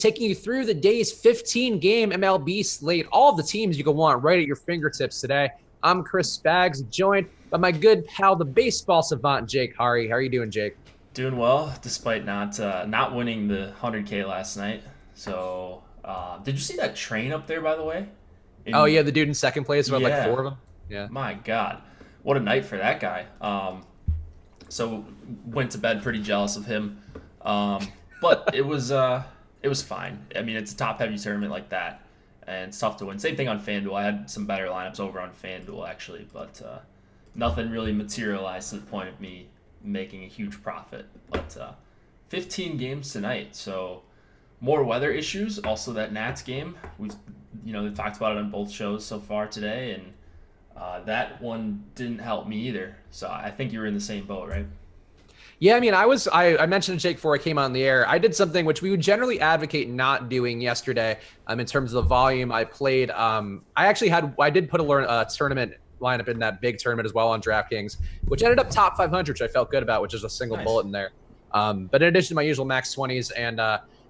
taking you through the day's 15-game MLB slate, all of the teams you can want right at your fingertips today. I'm Chris Spags, joined by my good pal, the baseball savant, Jake Hari. How are you doing, Jake? Doing well, despite not winning the 100K last night. So, did you see that train up there, by the way? Oh, In yeah, the dude in second place who had like Yeah, four of them. Yeah. my God, what a night for that guy. So went to bed pretty jealous of him, but it was fine. I mean, it's a top heavy tournament like that, and it's tough to win. Same thing on FanDuel. I had some better lineups over on FanDuel actually, but nothing really materialized to the point of me making a huge profit. But 15 games tonight, so more weather issues. Also, that Nats game, they've talked about it on both shows so far today, and that one didn't help me either. So I think you were in the same boat, right? Yeah, I mean, I mentioned to Jake before I came on the air. I did something which we would generally advocate not doing yesterday. In terms of the volume I played. I did put a tournament lineup in that big tournament as well on DraftKings, which ended up top 500, which I felt good about, which is a single Nice. bullet in there. But in addition to my usual max 20s, and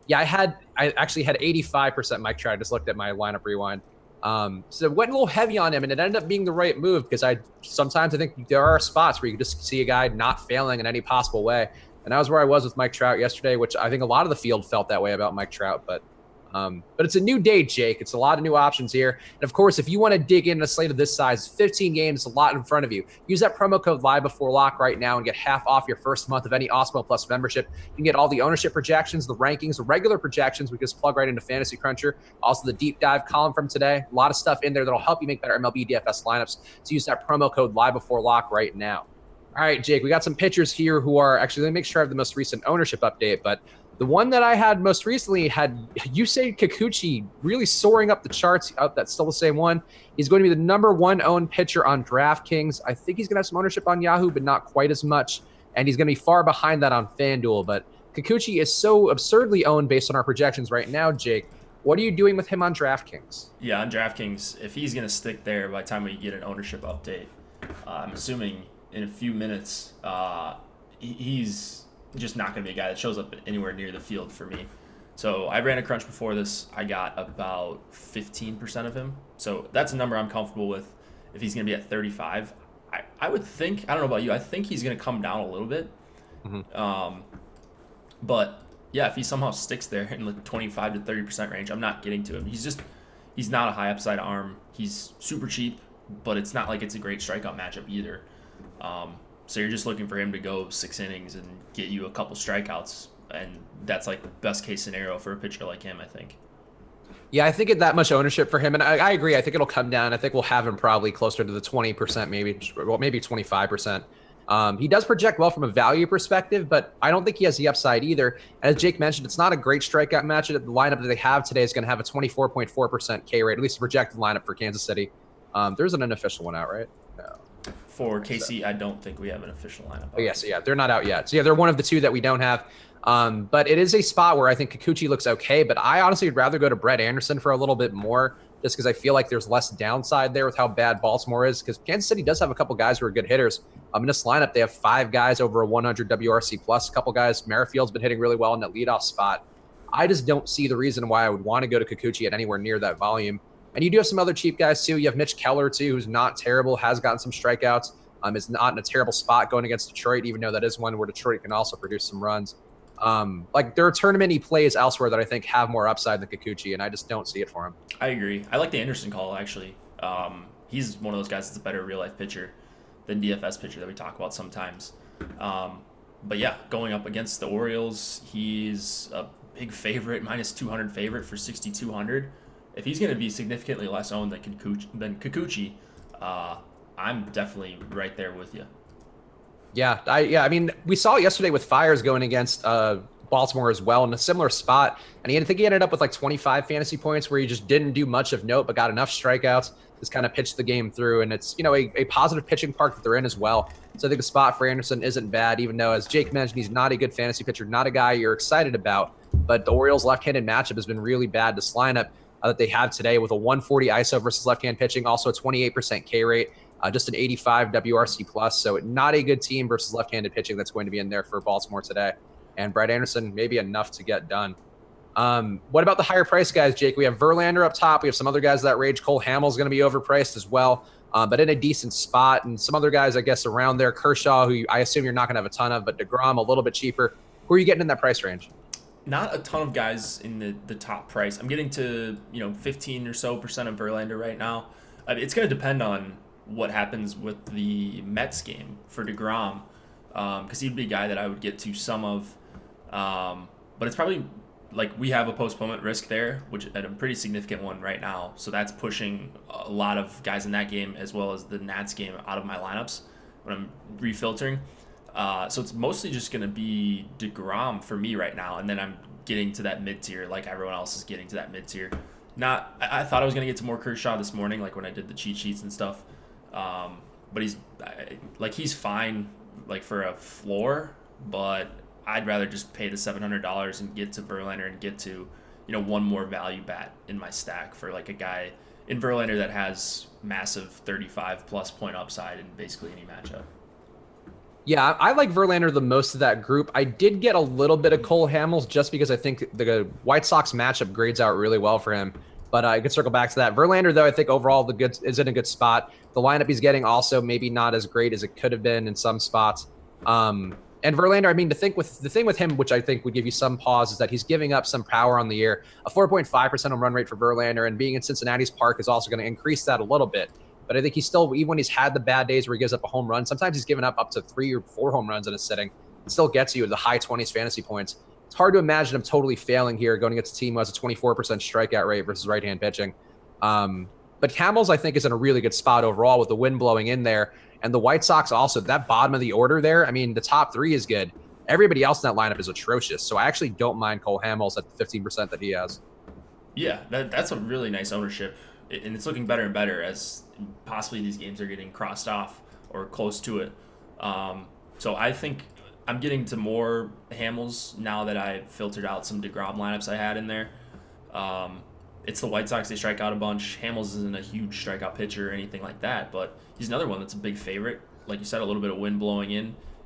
yeah, I actually had 85% Mike Trout. I just looked at my lineup rewind. So it went a little heavy on him, and it ended up being the right move because I think there are spots where you can just see a guy not failing in any possible way. And that was where I was with Mike Trout yesterday, which I think a lot of the field felt that way about Mike Trout. But it's a new day, Jake. It's a lot of new options here. And of course, if you want to dig into a slate of this size, 15 games, a lot in front of you. Use that promo code Live Before Lock right now and get half off your first month of any Awesemo Plus membership. You can get all the ownership projections, the rankings, the regular projections. We just plug right into Fantasy Cruncher. Also, the deep dive column from today. A lot of stuff in there that'll help you make better MLB DFS lineups. So use that promo code Live Before Lock right now. All right, Jake, we got some pitchers here who are actually, let me make sure I have the most recent ownership update, but the one that I had most recently had Yusei Kikuchi really soaring up the charts. Oh, that's still the same one. He's going to be the number one owned pitcher on DraftKings. I think he's going to have some ownership on Yahoo, but not quite as much. And he's going to be far behind that on FanDuel. But Kikuchi is so absurdly owned based on our projections right now, Jake. What are you doing with him on DraftKings? Yeah, on DraftKings, if he's gonna stick there by the time we get an ownership update, I'm assuming in a few minutes, he's just not going to be a guy that shows up anywhere near the field for me. So I ran a crunch before this. I got about 15% of him. So that's a number I'm comfortable with. If he's going to be at 35, I would think, I don't know about you, I think he's going to come down a little bit. Mm-hmm. But yeah, if he somehow sticks there in the 25 to 30% range, I'm not getting to him. He's not a high upside arm. He's super cheap, but it's not like it's a great strikeout matchup either. So you're just looking for him to go 6 innings and get you a couple strikeouts, and that's like the best case scenario for a pitcher like him, I think. Yeah, I think at that much ownership for him, and I agree. I think it'll come down. I think we'll have him probably closer to the 20%, maybe 25%. He does project well from a value perspective, but I don't think he has the upside either. And as Jake mentioned, it's not a great strikeout matchup. The lineup that they have today is going to have a 24.4% K rate, at least the projected lineup for Kansas City. There isn't an official one out, right? No. For KC, I don't think we have an official lineup. Oh, yes, yeah, they're not out yet. So yeah, they're one of the two that we don't have. But it is a spot where I think Kikuchi looks okay, but I honestly would rather go to Brett Anderson for a little bit more, just because I feel like there's less downside there with how bad Baltimore is, because Kansas City does have a couple guys who are good hitters. In this lineup, they have 5 guys over a 100 WRC plus, a couple guys. Merrifield's been hitting really well in that leadoff spot. I just don't see the reason why I would want to go to Kikuchi at anywhere near that volume. And you do have some other cheap guys too. You have Mitch Keller too, who's not terrible, has gotten some strikeouts. Is not in a terrible spot going against Detroit, even though that is one where Detroit can also produce some runs. Like there are tournament he plays elsewhere that I think have more upside than Kikuchi, and I just don't see it for him. I agree. I like the Anderson call, actually. He's one of those guys that's a better real-life pitcher than DFS pitcher that we talk about sometimes. But yeah, going up against the Orioles, he's a big favorite, minus 200 favorite for 6,200. If he's going to be significantly less owned than Kikuchi, I'm definitely right there with you. Yeah, I mean, we saw it yesterday with Fires going against Baltimore as well in a similar spot, and I think he ended up with like 25 fantasy points where he just didn't do much of note, but got enough strikeouts, just kind of pitched the game through, and it's a positive pitching park that they're in as well. So I think the spot for Anderson isn't bad, even though, as Jake mentioned, he's not a good fantasy pitcher, not a guy you're excited about. But the Orioles' left-handed matchup has been really bad. This lineup that they have today with a 140 ISO versus left-hand pitching, also a 28% K rate. Just an 85 WRC plus, so not a good team versus left-handed pitching that's going to be in there for Baltimore today. And Brett Anderson, maybe enough to get done. What about the higher price guys, Jake? We have Verlander up top. We have some other guys that range. Cole Hamels going to be overpriced as well, but in a decent spot. And some other guys, I guess, around there. Kershaw, who I assume you're not going to have a ton of, but DeGrom a little bit cheaper. Who are you getting in that price range? Not a ton of guys in the top price. I'm getting to 15 or so percent of Verlander right now. It's going to depend on what happens with the Mets game for DeGrom, because he'd be a guy that I would get to some of. But it's probably like we have a postponement risk there, which at a pretty significant one right now. So that's pushing a lot of guys in that game as well as the Nats game out of my lineups when I'm refiltering. So it's mostly just going to be DeGrom for me right now, and then I'm getting to that mid-tier like everyone else is getting to that mid-tier. I thought I was going to get to more Kershaw this morning, like when I did the cheat sheets and stuff. But he's fine like for a floor, but I'd rather just pay the $700 and get to Verlander and get to one more value bat in my stack for like a guy in Verlander that has massive 35 plus point upside in basically any matchup. Yeah, I like Verlander the most of that group. I did get a little bit of Cole Hamels just because I think the White Sox matchup grades out really well for him. But I could circle back to that. Verlander, though, I think overall is in a good spot. The lineup he's getting also maybe not as great as it could have been in some spots. And Verlander, I mean, the thing with him, which I think would give you some pause, is that he's giving up some power on the year. A 4.5% home run rate for Verlander, and being in Cincinnati's park is also going to increase that a little bit. But I think he's still, even when he's had the bad days where he gives up a home run, sometimes he's given up to 3 or 4 home runs in a sitting. It still gets you the high 20s fantasy points. It's hard to imagine him totally failing here going against a team who has a 24% strikeout rate versus right-hand pitching. But Hamels, I think, is in a really good spot overall with the wind blowing in there. And the White Sox also, that bottom of the order there, I mean, the top 3 is good. Everybody else in that lineup is atrocious. So I actually don't mind Cole Hamels at the 15% that he has. Yeah, that's a really nice ownership. And it's looking better and better as possibly these games are getting crossed off or close to it. So I think I'm getting to more Hamels now that I've filtered out some DeGrom lineups I had in there. It's the White Sox, they strike out a bunch. Hamels isn't a huge strikeout pitcher or anything like that, but he's another one that's a big favorite. Like you said, a little bit of wind blowing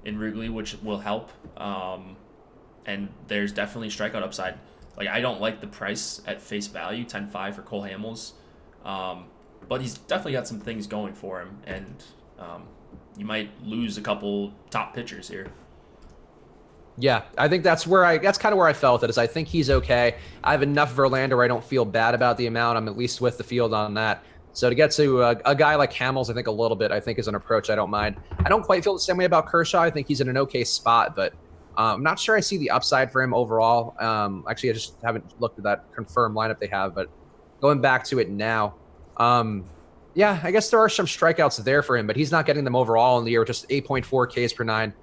in Wrigley, which will help. And there's definitely strikeout upside. Like, I don't like the price at face value, 10.5 for Cole Hamels. But he's definitely got some things going for him, and you might lose a couple top pitchers here. Yeah, I think that's kind of where I felt it, is I think he's okay. I have enough Verlander where I don't feel bad about the amount. I'm at least with the field on that. So to get to a guy like Hamels, I think a little bit, I think is an approach I don't mind. I don't quite feel the same way about Kershaw. I think he's in an okay spot, but I'm not sure I see the upside for him overall. Actually, I just haven't looked at that confirmed lineup they have, but going back to it now, yeah, I guess there are some strikeouts there for him, but he's not getting them overall in the year, just 8.4 Ks per 9.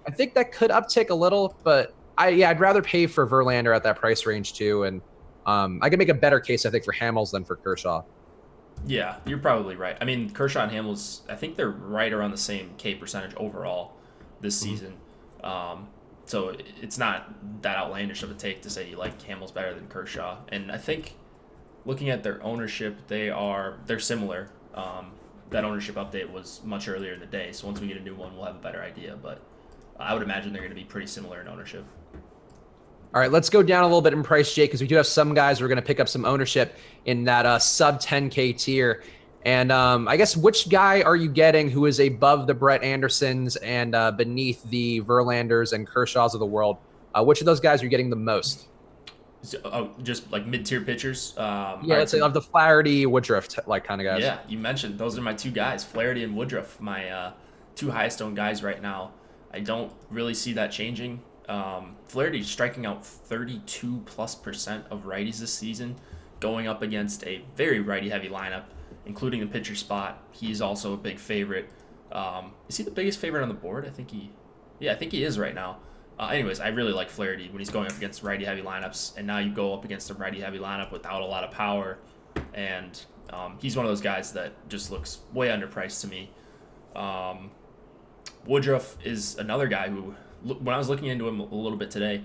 I think that could uptick a little, but I'd rather pay for Verlander at that price range too, and I can make a better case, I think, for Hamels than for Kershaw. Yeah, you're probably right. I mean, Kershaw and Hamels, I think they're right around the same K percentage overall this season. So it's not that outlandish of a take to say you like Hamels better than Kershaw. And I think looking at their ownership, they're similar. That ownership update was much earlier in the day, so once we get a new one, we'll have a better idea. But I would imagine they're going to be pretty similar in ownership. All right, let's go down a little bit in price, Jake, because we do have some guys who are going to pick up some ownership in that sub 10K tier. And I guess which guy are you getting who is above the Brett Andersons and beneath the Verlanders and Kershaws of the world? Which of those guys are you getting the most? So, just like mid-tier pitchers? Yeah, let's say of the Flaherty, Woodruff like kind of guys. Yeah, you mentioned those are my two guys, Flaherty and Woodruff, my two highest owned guys right now. I don't really see that changing. Flaherty's striking out 32+% of righties this season, going up against a very righty-heavy lineup, including the pitcher spot. He's also a big favorite. Is he the biggest favorite on the board? I think he is right now. Anyways, I really like Flaherty when he's going up against righty-heavy lineups, and now you go up against a righty-heavy lineup without a lot of power, and he's one of those guys that just looks way underpriced to me. Woodruff is another guy who, when I was looking into him a little bit today,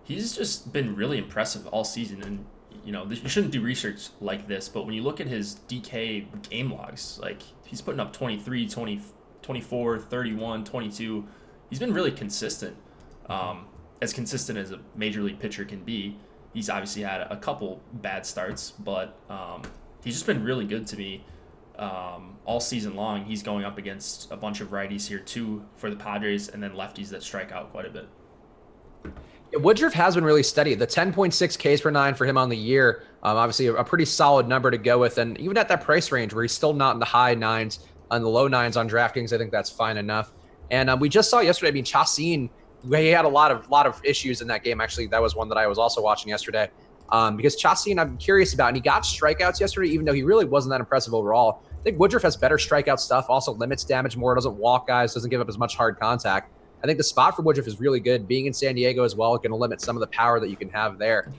he's just been really impressive all season. And, you shouldn't do research like this, but when you look at his DK game logs, like he's putting up 23, 20, 24, 31, 22. He's been really consistent, as consistent as a major league pitcher can be. He's obviously had a couple bad starts, but he's just been really good to me all season long. He's going up against a bunch of righties here too for the Padres, and then lefties that strike out quite a bit. Woodruff has been really steady. The 10.6 Ks per nine for him on the year, obviously a pretty solid number to go with. And even at that price range where he's still not in the high nines, on the low nines on DraftKings, I think that's fine enough. And we just saw yesterday, I mean, Chacin, he had a lot of issues in that game. Actually, that was one that I was also watching yesterday. Because Chacin, I'm curious about, and he got strikeouts yesterday, even though he really wasn't that impressive overall. I think Woodruff has better strikeout stuff, also limits damage more, doesn't walk guys, doesn't give up as much hard contact. I think the spot for Woodruff is really good. Being in San Diego as well, going to limit some of the power that you can have there.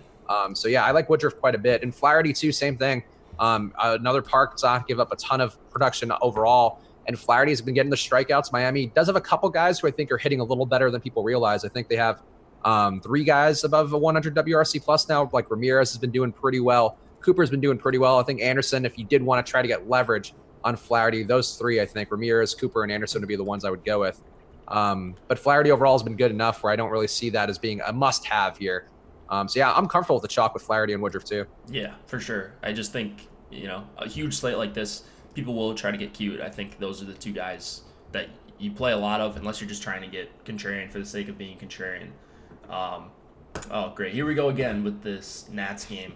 So yeah, I like Woodruff quite a bit. And Flaherty too, same thing. Another park does not give up a ton of production overall. And Flaherty has been getting the strikeouts. Miami does have a couple guys who I think are hitting a little better than people realize. I think they have 3 guys above a 100 WRC plus now. Like Ramirez has been doing pretty well. Cooper's been doing pretty well. I think Anderson, if you did want to try to get leverage on Flaherty, those 3, I think, Ramirez, Cooper, and Anderson would be the ones I would go with. But Flaherty overall has been good enough where I don't really see that as being a must-have here. So yeah, I'm comfortable with the chalk with Flaherty and Woodruff too. Yeah, for sure. I just think, a huge slate like this, people will try to get cute. I think those are the 2 guys that you play a lot of unless you're just trying to get contrarian for the sake of being contrarian. Oh, great. Here we go again with this Nats game.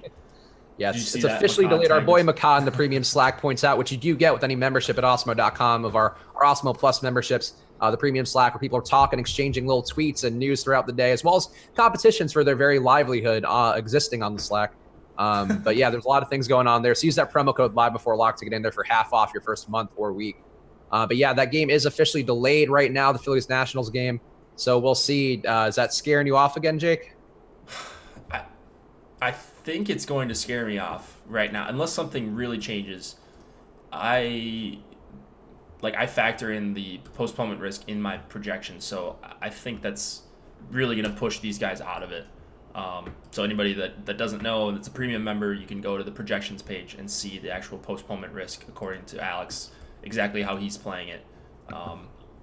Yes, it's officially delayed. Our boy Makan in the premium Slack points out, which you do get with any membership at Awesemo.com of our Awesemo Plus memberships, the premium Slack where people are talking, exchanging little tweets and news throughout the day, as well as competitions for their very livelihood existing on the Slack. But yeah, there's a lot of things going on there. So use that promo code live before lock to get in there for half off your first month or week. But yeah, that game is officially delayed right now, the Phillies Nationals game. So we'll see. Is that scaring you off again, Jake? I think it's going to scare me off right now, unless something really changes. I factor in the postponement risk in my projection, so I think that's really going to push these guys out of it. So anybody that doesn't know, that's a premium member, you can go to the projections page and see the actual postponement risk according to Alex, exactly how he's playing it.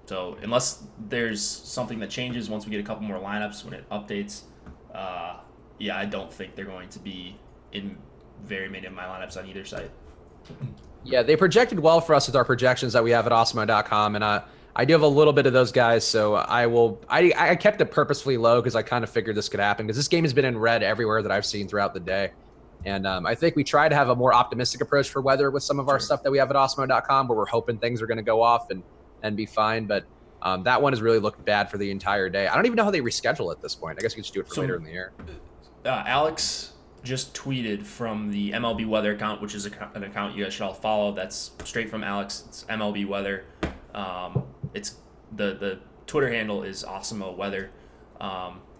So unless there's something that changes once we get a couple more lineups when it updates, I don't think they're going to be in very many of my lineups on either side. Yeah, they projected well for us with our projections that we have at Awesemo.com, and I do have a little bit of those guys, so I kept it purposefully low because I kind of figured this could happen because this game has been in red everywhere that I've seen throughout the day. And I think we try to have a more optimistic approach for weather with some of our stuff that we have at Awesemo.com, where we're hoping things are going to go off and be fine. But that one has really looked bad for the entire day. I don't even know how they reschedule at this point. I guess we could just do it for later in the year. Alex just tweeted from the MLB Weather account, which is an account you guys should all follow. That's straight from Alex. It's MLB Weather. It's the Twitter handle is Awesemo Weather.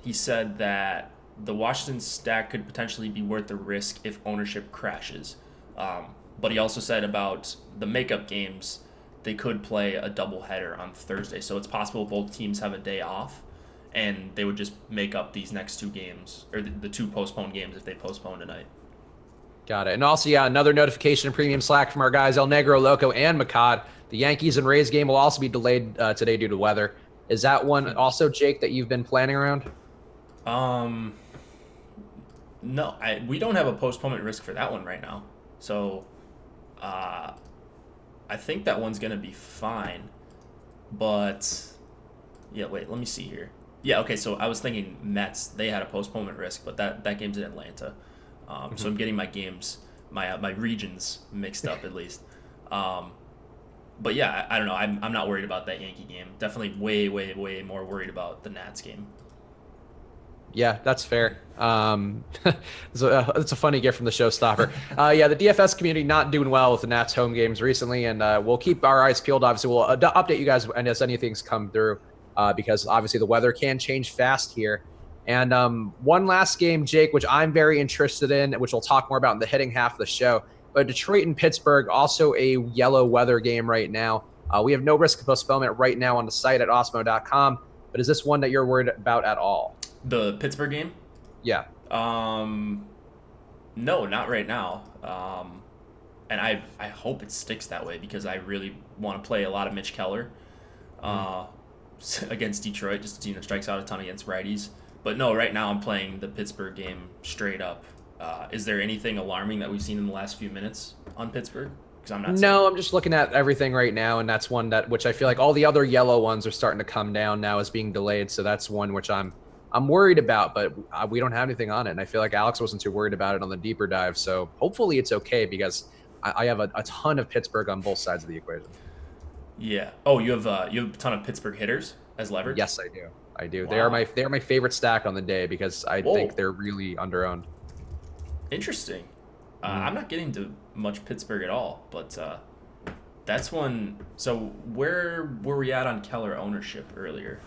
He said that the Washington stack could potentially be worth the risk if ownership crashes. But he also said about the makeup games, they could play a doubleheader on Thursday. So it's possible both teams have a day off, and they would just make up these next 2 games, or the 2 postponed games if they postpone tonight. Got it. And also, yeah, another notification in premium Slack from our guys, El Negro Loco and Makad. The Yankees and Rays game will also be delayed today due to weather. Is that one also, Jake, that you've been planning around? No, we don't have a postponement risk for that one right now. So I think that one's going to be fine. But, yeah, wait, let me see here. Yeah, okay, so I was thinking Mets, they had a postponement risk, but that game's in Atlanta. So I'm getting my games, my regions mixed up at least. But yeah, I don't know. I'm not worried about that Yankee game. Definitely way, way, way more worried about the Nats game. Yeah, that's fair. It's a funny gift from the showstopper. Yeah, the DFS community not doing well with the Nats home games recently, and we'll keep our eyes peeled. Obviously, we'll update you guys as anything's come through, because obviously the weather can change fast here. And one last game, Jake, which I'm very interested in, which we'll talk more about in the hitting half of the show. But Detroit and Pittsburgh, also a yellow weather game right now. We have no risk of postponement right now on the site at Awesemo.com. But is this one that you're worried about at all? The Pittsburgh game? Yeah. No, not right now. And I hope it sticks that way because I really want to play a lot of Mitch Keller against Detroit. Just a team that strikes out a ton against righties. But no, right now I'm playing the Pittsburgh game straight up. Is there anything alarming that we've seen in the last few minutes on Pittsburgh? Because I'm not seeing. No, I'm just looking at everything right now, and that's one which I feel like all the other yellow ones are starting to come down now as being delayed. So that's one which I'm worried about, but we don't have anything on it, and I feel like Alex wasn't too worried about it on the deeper dive. So hopefully it's okay because I have a ton of Pittsburgh on both sides of the equation. Yeah. Oh, you have a ton of Pittsburgh hitters as leverage? Yes, I do. I do. Wow. They are my favorite stack on the day because I Whoa. think they're really underowned. Interesting. I'm not getting to much Pittsburgh at all, but that's one. So where were we at on Keller ownership earlier?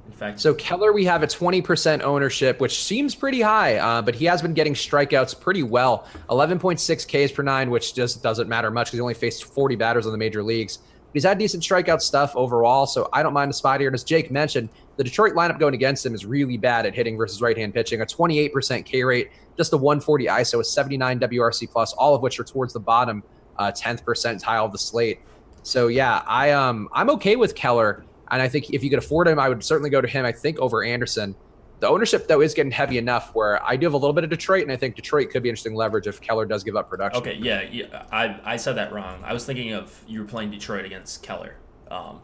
In fact, So Keller, we have a 20% ownership, which seems pretty high, but he has been getting strikeouts pretty well. 11.6 Ks per nine, which just doesn't matter much because he only faced 40 batters in the major leagues. He's had decent strikeout stuff overall, so I don't mind the spot here. And as Jake mentioned, the Detroit lineup going against him is really bad at hitting versus right-hand pitching. A 28% K rate, just a 140 ISO, a 79 WRC plus, all of which are towards the bottom 10th percentile of the slate. So yeah, I'm okay with Keller, and I think if you could afford him, I would certainly go to him. I think over Anderson. The ownership though is getting heavy enough where I do have a little bit of Detroit, and I think Detroit could be interesting leverage if Keller does give up production. okay, yeah. I said that wrong. I was thinking of you were playing Detroit against Keller.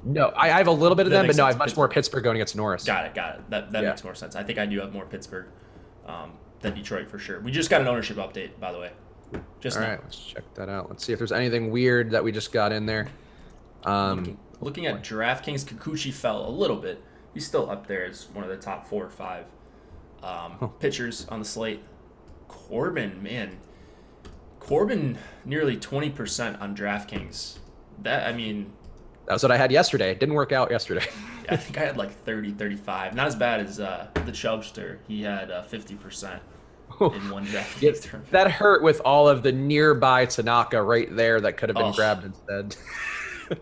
No, I have a little bit of That them, makes but no, I sense. have much more Pittsburgh going against Norris. Got it. That Yeah. makes more sense. I think I do have more Pittsburgh than Detroit for sure. We just got an ownership update, by the way. Just All now. right, let's check that out. Let's see if there's anything weird that we just got in there. Looking at DraftKings, Kikuchi fell a little bit. He's still up there as one of the top 4 or 5 pitchers on the slate. Corbin nearly 20% on DraftKings. That's what I had yesterday. It didn't work out yesterday. I think I had like 30, 35. Not as bad as the Chubster. He had 50% in one DraftKings tournament. That hurt with all of the nearby Tanaka right there that could have been grabbed instead.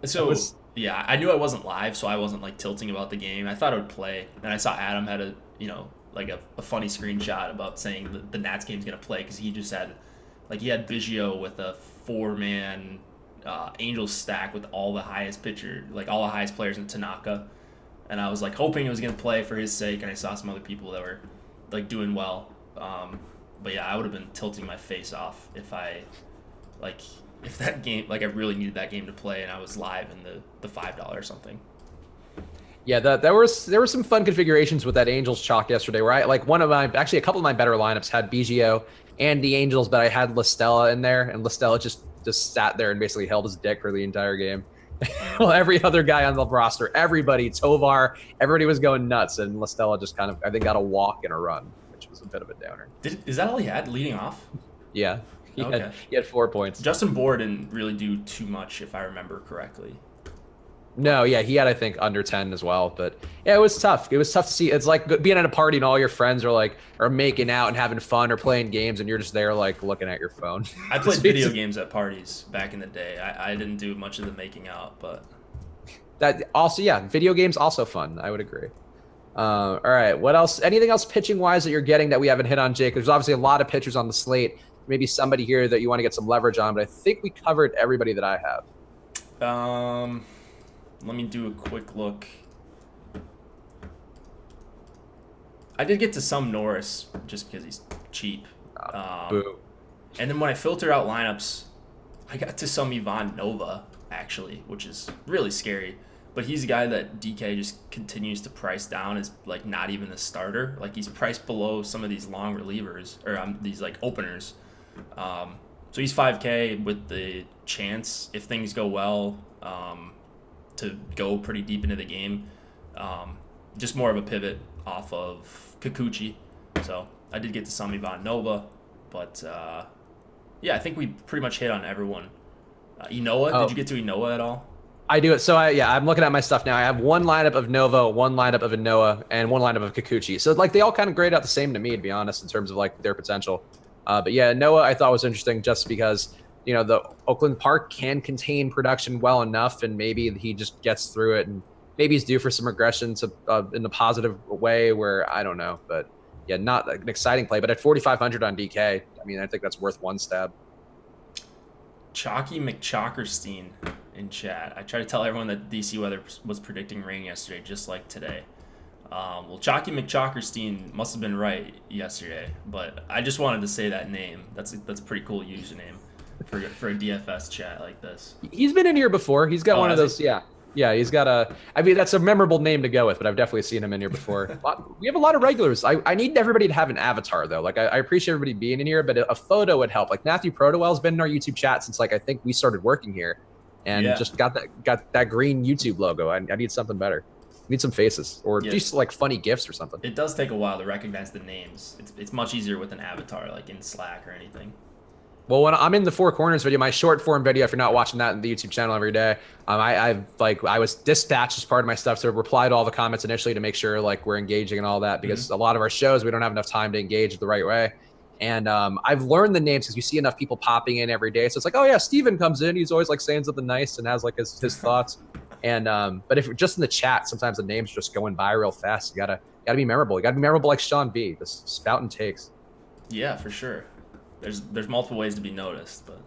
So yeah, I knew I wasn't live, so I wasn't like tilting about the game. I thought it would play, and I saw Adam had a funny screenshot about saying the Nats game's gonna play because he just had he had Biggio with a 4-man Angels stack with all the highest players in Tanaka, and I was like hoping it was gonna play for his sake, and I saw some other people that were like doing well, but yeah, I would have been tilting my face off if that game, I really needed that game to play and I was live in the $5 or something. Yeah, there were some fun configurations with that Angels chalk yesterday where a couple of my better lineups had Biggio and the Angels, but I had LaStella in there, and LaStella just sat there and basically held his dick for the entire game. Well, every other guy on the roster, Tovar, everybody was going nuts, and LaStella just kind of, I think, got a walk and a run, which was a bit of a downer. Is that all he had leading off? Yeah. Okay. He had 4 points. Justin Bohr didn't really do too much, if I remember correctly. No, yeah, he had, I think, under 10 as well. But yeah, it was tough. It was tough to see. It's like being at a party and all your friends are making out and having fun or playing games, and you're just there looking at your phone. I played video games at parties back in the day. I didn't do much of the making out, but that also, yeah, video games also fun. I would agree. All right, what else? Anything else pitching wise that you're getting that we haven't hit on, Jake? There's obviously a lot of pitchers on the slate. Maybe somebody here that you want to get some leverage on, but I think we covered everybody that I have. Let me do a quick look. I did get to some Norris just because he's cheap. Boo. And then when I filter out lineups, I got to some Ivan Nova, actually, which is really scary. But he's a guy that DK just continues to price down as not even a starter. He's priced below some of these long relievers or these openers. So he's 5K with the chance, if things go well, to go pretty deep into the game. Just more of a pivot off of Kikuchi. So I did get to some Ivan Nova, but yeah, I think we pretty much hit on everyone. Inoa, did you get to Inoa at all? I do it. So I'm looking at my stuff now. I have one lineup of Nova, one lineup of Inoa, and one lineup of Kikuchi. So they all kind of grade out the same to me, to be honest, in terms of their potential. But yeah, Noah I thought was interesting just because the Oakland Park can contain production well enough, and maybe he just gets through it, and maybe he's due for some regression in the positive way where I don't know. But yeah, not an exciting play. But at 4,500 on DK, I think that's worth one stab. Chalky McChalkerstein in chat. I tried to tell everyone that DC weather was predicting rain yesterday, just like today. Well, Chalky McChalkerstein must have been right yesterday, but I just wanted to say that name. That's a pretty cool username for a DFS chat like this. He's been in here before. He's got one of those. He? Yeah. Yeah, he's got a. I mean, that's a memorable name to go with, but I've definitely seen him in here before. We have a lot of regulars. I need everybody to have an avatar though. Like I appreciate everybody being in here, but a photo would help. Like Matthew Protowell's been in our YouTube chat since like I think we started working here, and just got that green YouTube logo. I need something better. I need some faces or just like funny gifs or something. It does take a while to recognize the names. It's much easier with an avatar, like in Slack or anything. Well, when I'm in the Four Corners video, my short form video, if you're not watching that in the YouTube channel every day, I was dispatched as part of my stuff to reply to all the comments initially to make sure like we're engaging and all that, because a lot of our shows, we don't have enough time to engage the right way. And I've learned the names because you see enough people popping in every day. So it's like, oh yeah, Steven comes in. He's always like saying something nice and has like his thoughts. And but if just in the chat, sometimes the names just going by real fast. You gotta be memorable. You gotta be memorable like Sean B. Just spouting takes. Yeah, for sure. There's multiple ways to be noticed, but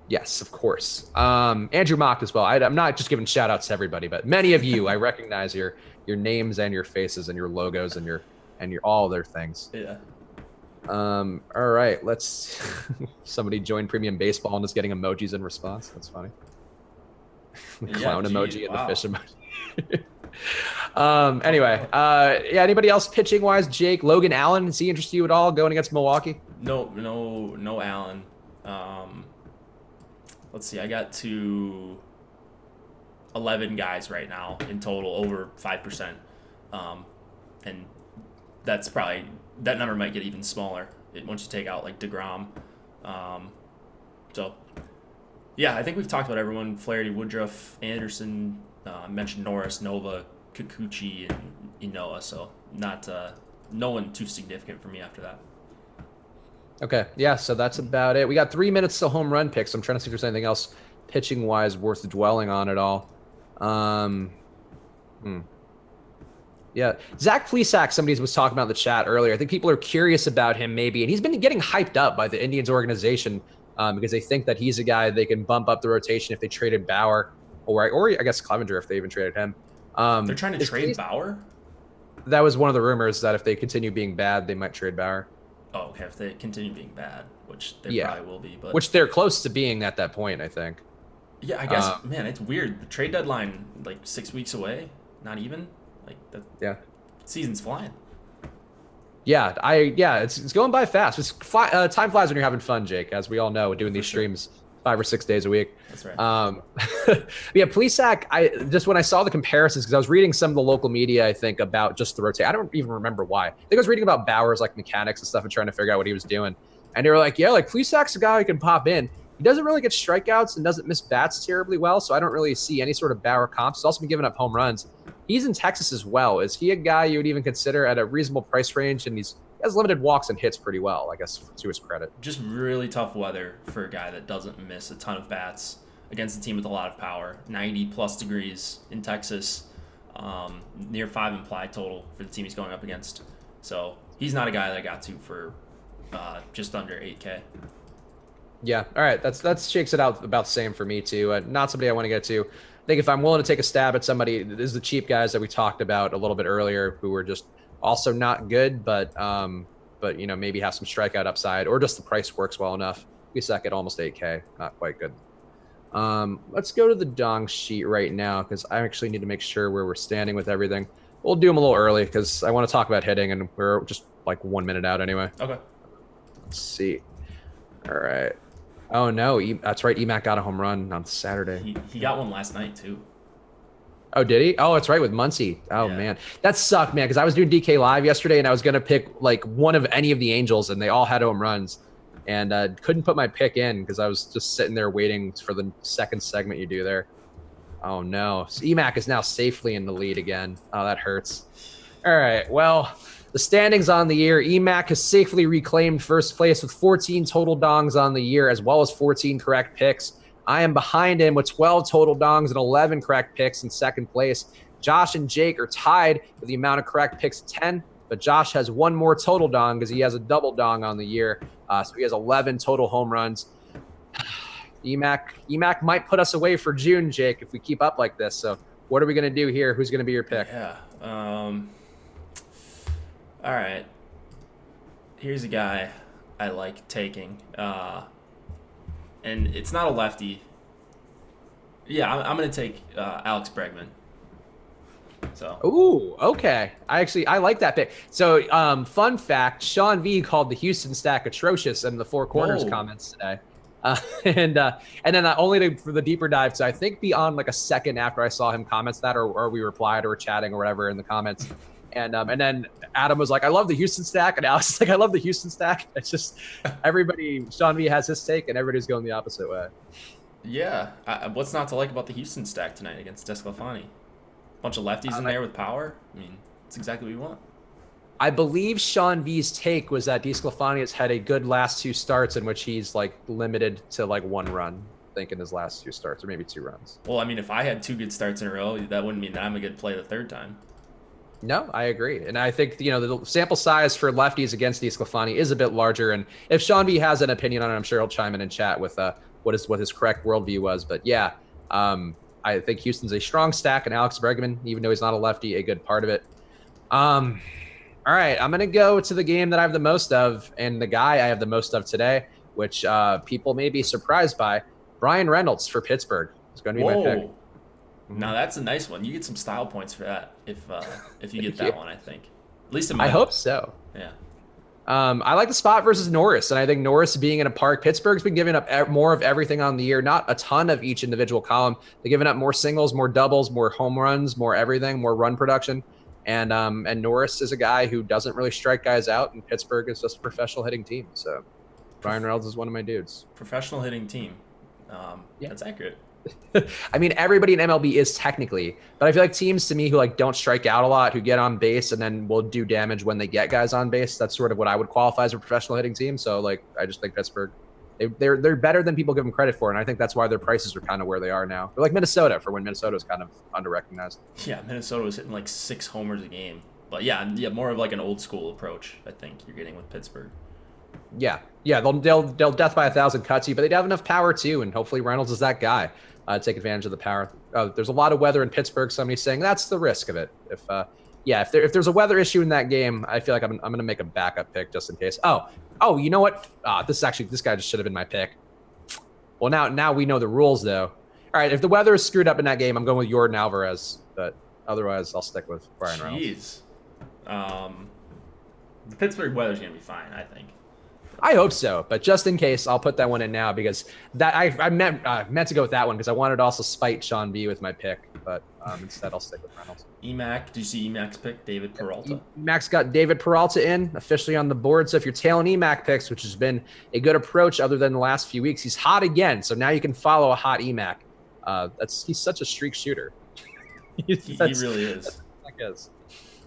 yes, of course. Andrew Mock as well. I'm not just giving shout outs to everybody, but many of you, I recognize your names and your faces and your logos and your all their things. Yeah. All right, let's somebody join Premium Baseball and is getting emojis in response. That's funny. Clown emoji and the fish emoji. Anyway, anybody else pitching wise? Jake, Logan Allen, does he interest you at all going against Milwaukee? No Allen. Let's see, I got to 11 guys right now in total, over 5%. And that's probably, that number might get even smaller once you take out like DeGrom. So yeah, I think we've talked about everyone. Flaherty, Woodruff, Anderson, mentioned Norris, Nova, Kikuchi, and Inoa. So not no one too significant for me after that. Okay, yeah, so that's about it. We got 3 minutes till home run picks. I'm trying to see if there's anything else pitching-wise worth dwelling on at all. Yeah, Zach Plesac, somebody was talking about in the chat earlier. I think people are curious about him maybe, and he's been getting hyped up by the Indians organization because they think that he's a guy they can bump up the rotation if they traded Bauer, or I guess Clevenger if they even traded him. They're trying to trade Bauer? That was one of the rumors, that if they continue being bad, they might trade Bauer. Oh, okay. If they continue being bad, which they probably will be, but which they're close to being at that point, I think. Yeah, I guess. Man, it's weird. The trade deadline like 6 weeks away. Not even like that. Yeah, season's flying. Yeah, it's going by fast. Time flies when you're having fun, Jake. As we all know, doing these streams 5 or 6 days a week. That's right. Yeah, Plesac, when I saw the comparisons, because I was reading some of the local media, I think, about just the rotate. I don't even remember why. I think I was reading about Bauer's like mechanics and stuff and trying to figure out what he was doing. And they were like, yeah, like Plesac's a guy who can pop in. He doesn't really get strikeouts and doesn't miss bats terribly well, so I don't really see any sort of Bauer comps. He's also been giving up home runs. He's in Texas as well. Is he a guy you would even consider at a reasonable price range? And he has limited walks and hits pretty well, I guess, to his credit. Just really tough weather for a guy that doesn't miss a ton of bats against a team with a lot of power. 90-plus degrees in Texas, near 5 implied total for the team he's going up against. So he's not a guy that I got to for just under 8K. Yeah, all right. That shakes it out about the same for me, too. Not somebody I want to get to. I think if I'm willing to take a stab at somebody, this is the cheap guys that we talked about a little bit earlier who were just also not good, but maybe have some strikeout upside, or just the price works well enough. We suck at almost 8K, not quite good. Let's go to the dong sheet right now because I actually need to make sure where we're standing with everything. We'll do them a little early because I want to talk about hitting, and we're just like 1 minute out anyway. Okay. Let's see. All right. Oh no, that's right. Emac got a home run on Saturday. He got one last night too. Oh, did he? Oh, that's right, with Muncy. Oh, yeah. Man. That sucked, man, because I was doing DK Live yesterday, and I was going to pick, like, one of any of the Angels, and they all had home runs. And couldn't put my pick in because I was just sitting there waiting for the second segment you do there. Oh, no. So Emac is now safely in the lead again. Oh, that hurts. All right, well, the standings on the year. Emac has safely reclaimed first place with 14 total dongs on the year, as well as 14 correct picks. I am behind him with 12 total dongs and 11 correct picks in second place. Josh and Jake are tied with the amount of correct picks, 10, but Josh has one more total dong because he has a double dong on the year. So he has 11 total home runs. Emac might put us away for June, Jake, if we keep up like this. So What are we going to do here? Who's going to be your pick? Yeah. All right. Here's a guy I like taking. And it's not a lefty. Yeah, I'm going to take Alex Bregman. So. Ooh, okay. I like that pick. So, fun fact: Sean V called the Houston stack atrocious in the Four Corners comments today, and then only for the deeper dive. So I think beyond like a second after I saw him comments that, or we replied or were chatting or whatever in the comments, and then Adam was like, "I love the Houston stack," and Alex was like, "I love the Houston stack." It's just everybody. Sean V has his take, and everybody's going the opposite way. Yeah, what's not to like about the Houston stack tonight against DeSclafani? Bunch of lefties in there with power. I mean, it's exactly what we want. I believe Sean V's take was that DeSclafani has had a good last 2 starts in which he's like limited to like 1 run, I think, in his last 2 starts, or maybe 2 runs. Well, I mean, if I had 2 good starts in a row, that wouldn't mean that I'm a good play the 3rd time. No, I agree. And I think, the sample size for lefties against DeSclafani is a bit larger. And if Sean V has an opinion on it, I'm sure he'll chime in and chat with what his correct worldview was. But yeah, I think Houston's a strong stack, and Alex Bregman, even though he's not a lefty, a good part of it. All right, I'm going to go to the game that I have the most of, and the guy I have the most of today, which people may be surprised by. Brian Reynolds for Pittsburgh is going to be my pick. Now that's a nice one. You get some style points for that if you get that one, I think. At least in my hope so. Yeah. I like the spot versus Norris, and I think Norris being in a park, Pittsburgh's been giving up more of everything on the year, not a ton of each individual column. They're giving up more singles, more doubles, more home runs, more everything, more run production. And Norris is a guy who doesn't really strike guys out, and Pittsburgh is just a professional hitting team. So Brian Reynolds is one of my dudes. Professional hitting team. Yeah. That's accurate. I mean, everybody in MLB is technically, but I feel like teams to me who like don't strike out a lot, who get on base and then will do damage when they get guys on base. That's sort of what I would qualify as a professional hitting team. So like, I just think Pittsburgh, they're better than people give them credit for, and I think that's why their prices are kind of where they are now. They're like Minnesota for when Minnesota was kind of under-recognized. Yeah, Minnesota was hitting like 6 homers a game, but yeah, more of like an old school approach. I think you're getting with Pittsburgh. Yeah, they'll death by 1,000 cuts you, but they'd have enough power too, and hopefully Reynolds is that guy. Take advantage of the power. There's a lot of weather in Pittsburgh. Somebody's saying that's the risk of it. If there's a weather issue in that game, I feel like I'm going to make a backup pick just in case. Oh, you know what? This guy just should have been my pick. Well, now we know the rules though. All right, if the weather is screwed up in that game, I'm going with Yordan Alvarez, but otherwise I'll stick with Brian Reynolds. The Pittsburgh weather's going to be fine, I think. I hope so, but just in case, I'll put that one in now because that I meant to go with that one because I wanted to also spite Sean B with my pick, but instead I'll stick with Reynolds. Emac, did you see Emac's pick, David Peralta? Emac's got David Peralta in officially on the board. So if you're tailing Emac picks, which has been a good approach other than the last few weeks, he's hot again. So now you can follow a hot Emac. He's such a streak shooter. He really is. That is.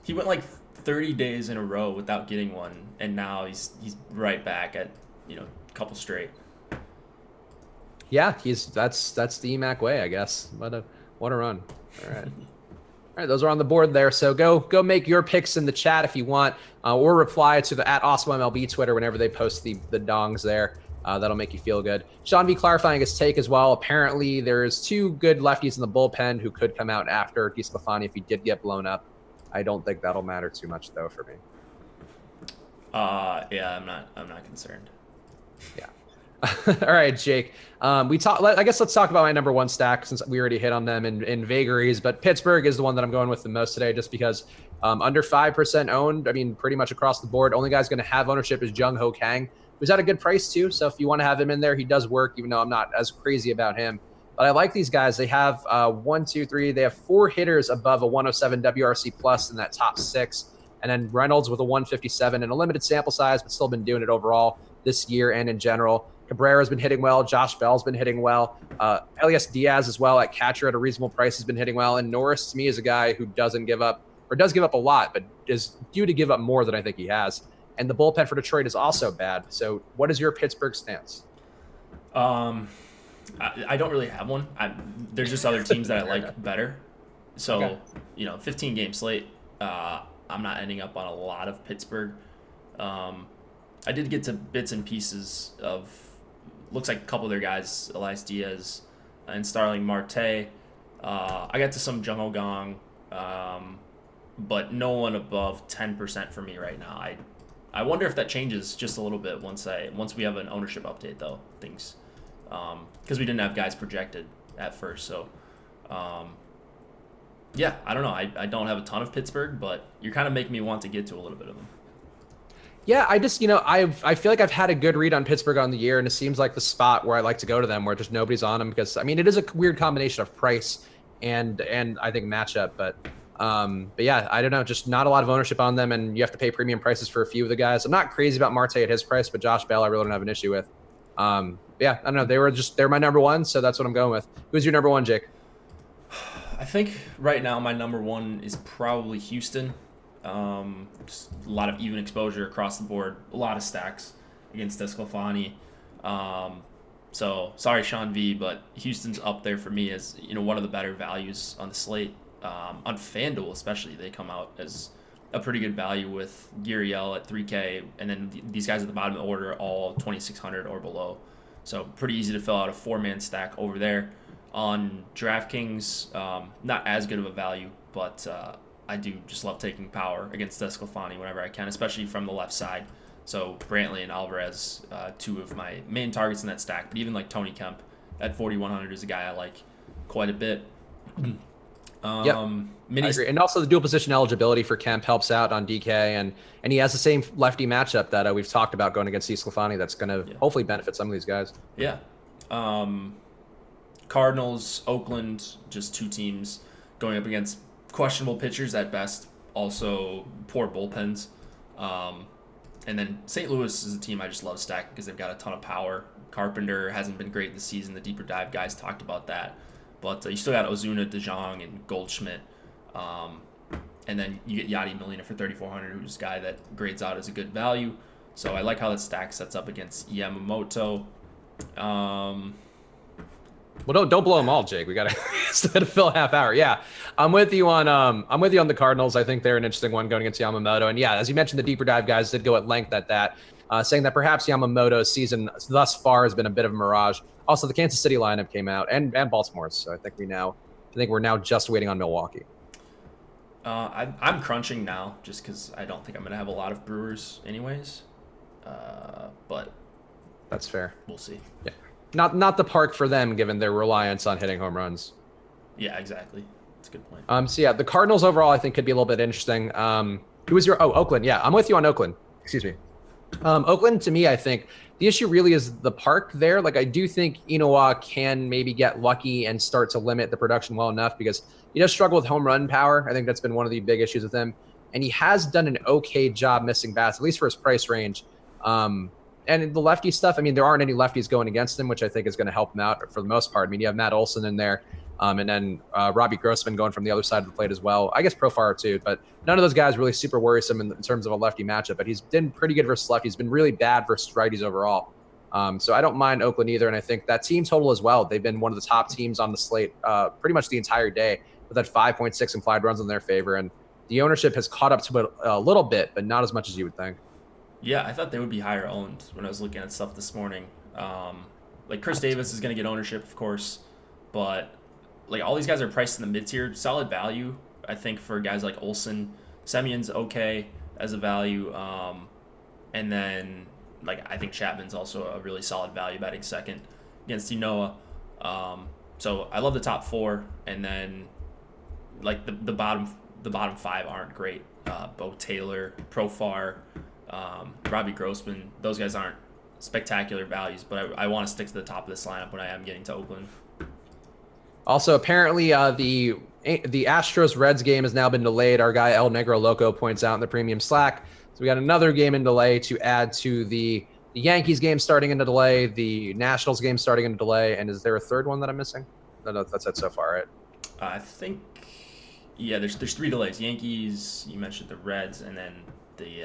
He went like 30 days in a row without getting one, and now he's right back at a couple straight. Yeah, that's the Emac way, I guess. What a run. All right, those are on the board there. So go make your picks in the chat if you want, or reply to the @AwesomeMLB Twitter whenever they post the dongs there. That'll make you feel good. Sean V clarifying his take as well. Apparently, there's 2 good lefties in the bullpen who could come out after DeSclafani if he did get blown up. I don't think that'll matter too much though for me. Yeah, I'm not concerned. Yeah. All right, Jake. Let's talk about my number 1 stack since we already hit on them in vagaries, but Pittsburgh is the one that I'm going with the most today just because under 5% owned, I mean, pretty much across the board. Only guy's going to have ownership is Jung Ho Kang, who's at a good price too. So if you want to have him in there, he does work, even though I'm not as crazy about him. But I like these guys. They have they have 4 hitters above a 107 WRC plus in that top 6. And then Reynolds with a 157 and a limited sample size, but still been doing it overall this year and in general. Cabrera's been hitting well. Josh Bell's been hitting well. Elias Diaz as well at catcher at a reasonable price has been hitting well. And Norris to me is a guy who does give up a lot, but is due to give up more than I think he has. And the bullpen for Detroit is also bad. So what is your Pittsburgh stance? I don't really have one. There's just other teams that I like better. So, okay. 15 game slate. I'm not ending up on a lot of Pittsburgh. I did get to bits and pieces of, looks like a couple of their guys, Elias Diaz and Starling Marte. I got to some Jung Gong, but no one above 10% for me right now. I wonder if that changes just a little bit once we have an ownership update though. Things because we didn't have guys projected at first, so yeah, I don't know. I don't have a ton of Pittsburgh, but you're kind of making me want to get to a little bit of them. Yeah, I just, I feel like I've had a good read on Pittsburgh on the year, and it seems like the spot where I like to go to them, where just nobody's on them, because I mean it is a weird combination of price and I think matchup, but yeah, I don't know, just not a lot of ownership on them, and you have to pay premium prices for a few of the guys. I'm not crazy about Marte at his price, but Josh Bell I really don't have an issue with. Yeah, I don't know, they're my number one, so that's what I'm going with. Who's your number one, Jake? I think right now my number one is probably Houston. Just a lot of even exposure across the board, a lot of stacks against Desclafani. So sorry, Sean V, but Houston's up there for me as one of the better values on the slate. On FanDuel especially, they come out as a pretty good value with Gurriel at 3K, and then these guys at the bottom of the order are all 2,600 or below. So pretty easy to fill out a 4-man stack over there. On DraftKings, not as good of a value, but I do just love taking power against Desclafani whenever I can, especially from the left side. So Brantley and Alvarez, two of my main targets in that stack. But even like Tony Kemp at 4,100 is a guy I like quite a bit. Yep, I agree. And also the dual position eligibility for Kemp helps out on DK, and he has the same lefty matchup that we've talked about going against Desclafani that's going to hopefully benefit some of these guys. Yeah. Cardinals, Oakland, just two teams going up against questionable pitchers at best, also poor bullpens. And then St. Louis is a team I just love stacking because they've got a ton of power. Carpenter hasn't been great this season. The deeper dive guys talked about that. But you still got Ozuna, DeJong, and Goldschmidt. And then you get Yadi Molina for 3,400, who's a guy that grades out as a good value. So I like how that stack sets up against Yamamoto. Well, don't blow them all, Jake. We got to fill a half hour. Yeah, I'm with you on the Cardinals. I think they're an interesting one going against Yamamoto. And yeah, as you mentioned, the deeper dive guys did go at length at that, saying that perhaps Yamamoto's season thus far has been a bit of a mirage. Also, the Kansas City lineup came out, and Baltimore's. So I think we're now just waiting on Milwaukee. I'm crunching now just because I don't think I'm going to have a lot of Brewers anyways. But that's fair. We'll see. Yeah. Not the park for them, given their reliance on hitting home runs. Yeah, exactly. That's a good point. So yeah, the Cardinals overall I think could be a little bit interesting. Who was your Oakland? Yeah, I'm with you on Oakland. Excuse me. Oakland, to me, I think the issue really is the park there. Like, I do think Inoue can maybe get lucky and start to limit the production well enough, because he does struggle with home run power. I think that's been one of the big issues with him. And he has done an okay job missing bats, at least for his price range. And the lefty stuff, I mean, there aren't any lefties going against him, which I think is going to help him out for the most part. I mean, you have Matt Olson in there, and then Robbie Grossman going from the other side of the plate as well. I guess Profar too, but none of those guys really super worrisome in terms of a lefty matchup. But he's been pretty good versus lefties. He's been really bad versus righties overall. So I don't mind Oakland either, and I think that team total as well. They've been one of the top teams on the slate pretty much the entire day, with that 5.6 implied runs in their favor. And the ownership has caught up to it a little bit, but not as much as you would think. Yeah, I thought they would be higher owned when I was looking at stuff this morning. Like Chris Davis is going to get ownership, of course, but like all these guys are priced in the mid-tier. Solid value, I think, for guys like Olson. Semyon's okay as a value, and then like I think Chapman's also a really solid value batting second against Inoue. So I love the top four, and then like the bottom five aren't great. Bo Taylor, Profar, Robbie Grossman, those guys aren't spectacular values, but I want to stick to the top of this lineup when I am getting to Oakland. Also, apparently, the Astros-Reds game has now been delayed. Our guy El Negro Loco points out in the premium Slack. So we got another game in delay to add to the Yankees game starting in a delay, the Nationals game starting in a delay, and is there a third one that I'm missing? No, that's it so far, right? I think, yeah, there's 3 delays. Yankees, you mentioned the Reds, and then the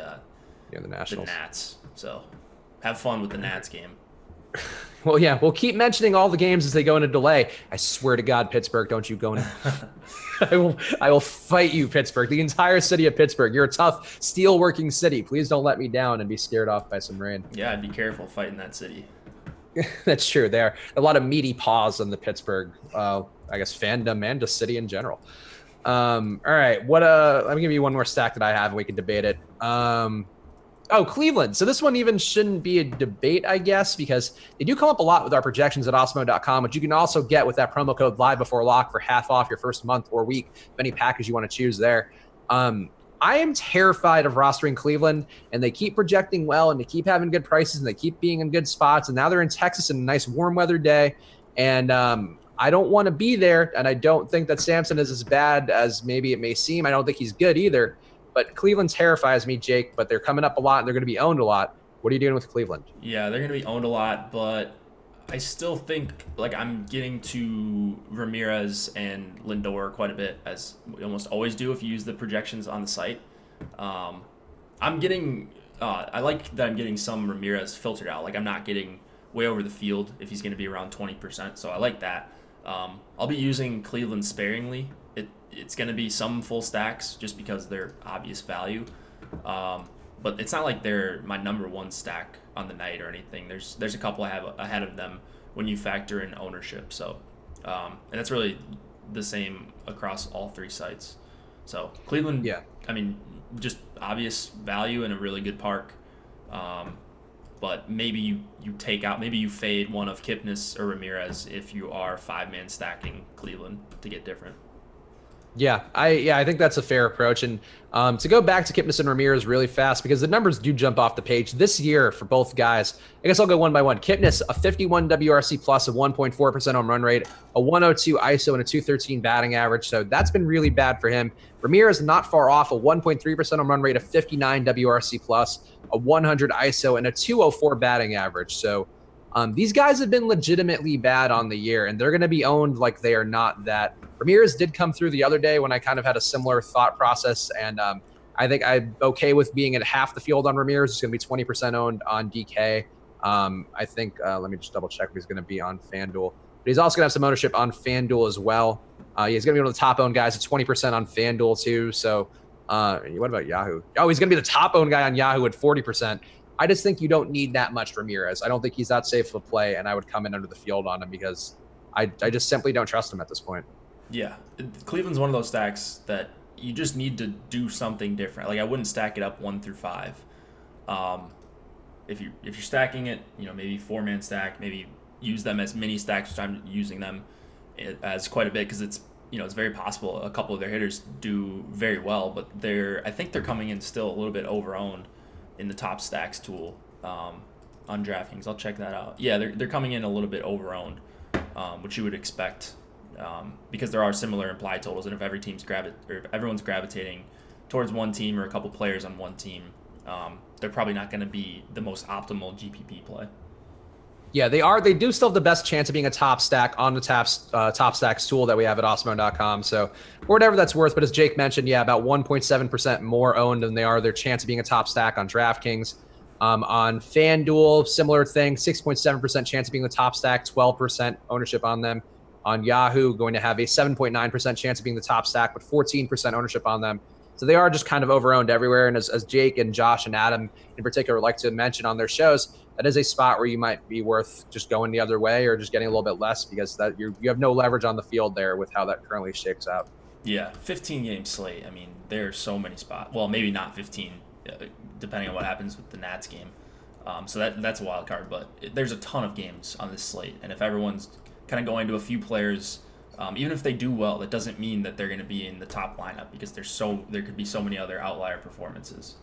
Nationals. The Nats. So have fun with the Nats game. Well, yeah, we'll keep mentioning all the games as they go into delay. I swear to God, Pittsburgh, don't you go in. I will fight you, Pittsburgh. The entire city of Pittsburgh. You're a tough, steel-working city. Please don't let me down and be scared off by some rain. Yeah, I'd be careful fighting that city. That's true. There are a lot of meaty paws in the Pittsburgh, I guess, fandom and just city in general. All right. Let me give you one more stack that I have and we can debate it. Oh, Cleveland. So this one even shouldn't be a debate, I guess, because they do come up a lot with our projections at Osmo.com, which you can also get with that promo code live before lock for half off your first month or week of any package you want to choose there. I am terrified of rostering Cleveland, and they keep projecting well, and they keep having good prices, and they keep being in good spots. And now they're in Texas in a nice warm weather day. And I don't want to be there. And I don't think that Samson is as bad as maybe it may seem. I don't think he's good either. But Cleveland terrifies me, Jake, but they're coming up a lot and they're going to be owned a lot. What are you doing with Cleveland? Yeah, they're going to be owned a lot, but I still think like I'm getting to Ramirez and Lindor quite a bit, as we almost always do if you use the projections on the site. I'm getting, I like that I'm getting some Ramirez filtered out. Like I'm not getting way over the field if he's going to be around 20%. So I like that. I'll be using Cleveland sparingly. It's going to be some full stacks just because they're obvious value. But it's not like they're my number one stack on the night or anything. There's a couple I have ahead of them when you factor in ownership. So, and that's really the same across all three sites. So Cleveland, Yeah. I mean, just obvious value in a really good park. But maybe maybe you fade one of Kipnis or Ramirez if you are 5-man stacking Cleveland to get different. Yeah, I think that's a fair approach. And to go back to Kipnis and Ramirez really fast, because the numbers do jump off the page this year for both guys. I guess I'll go one by one. Kipnis, a 51 WRC plus, a 1.4% home run rate, a 102 ISO, and a 213 batting average. So that's been really bad for him. Ramirez not far off, a 1.3% home run rate, a 59 WRC plus, a 100 ISO, and a 204 batting average. So these guys have been legitimately bad on the year, and they're going to be owned like they are not that. Ramirez did come through the other day when I kind of had a similar thought process, and I think I'm okay with being at half the field on Ramirez. It's going to be 20% owned on DK. I think, let me just double check if he's going to be on FanDuel. But he's also going to have some ownership on FanDuel as well. He's going to be one of the top owned guys at 20% on FanDuel too. So what about Yahoo? Oh, he's going to be the top owned guy on Yahoo at 40%. I just think you don't need that much Ramirez. I don't think he's that safe of a play, and I would come in under the field on him because I just simply don't trust him at this point. Yeah, Cleveland's one of those stacks that you just need to do something different. Like I wouldn't stack it up 1 through 5. If you're stacking it, maybe 4-man stack, maybe use them as mini stacks, which I'm using them as quite a bit because it's very possible a couple of their hitters do very well, but I think they're coming in still a little bit over-owned in the top stacks tool on DraftKings. I'll check that out. Yeah, they're coming in a little bit over-owned, which you would expect. Because there are similar implied totals, and if everyone's gravitating towards one team or a couple players on one team, they're probably not going to be the most optimal GPP play. Yeah, they are. They do still have the best chance of being a top stack on the top stacks tool that we have at Osmo.com. So for whatever that's worth, but as Jake mentioned, yeah, about 1.7% more owned than they are their chance of being a top stack on DraftKings. On FanDuel, similar thing, 6.7% chance of being the top stack, 12% ownership on them. On Yahoo, going to have a 7.9% chance of being the top stack, but 14% ownership on them. So they are just kind of over-owned everywhere. And as Jake and Josh and Adam in particular like to mention on their shows, that is a spot where you might be worth just going the other way or just getting a little bit less because that you have no leverage on the field there with how that currently shakes out. Yeah, 15-game slate. I mean, there are so many spots. Well, maybe not 15, depending on what happens with the Nats game. So that's a wild card, but there's a ton of games on this slate. And if everyone's kind of going to a few players, even if they do well, that doesn't mean that they're going to be in the top lineup because there could be so many other outlier performances.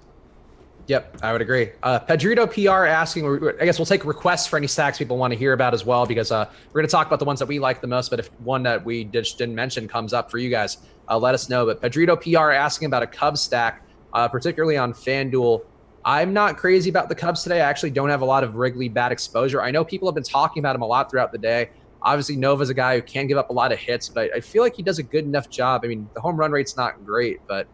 Yep, I would agree. Pedrito PR asking, I guess we'll take requests for any stacks people want to hear about as well because we're going to talk about the ones that we like the most, but if one that we just didn't mention comes up for you guys, let us know. But Pedrito PR asking about a Cubs stack, particularly on FanDuel. I'm not crazy about the Cubs today. I actually don't have a lot of Wrigley bat exposure. I know people have been talking about him a lot throughout the day. Obviously, Nova's a guy who can give up a lot of hits, but I feel like he does a good enough job. I mean, the home run rate's not great, but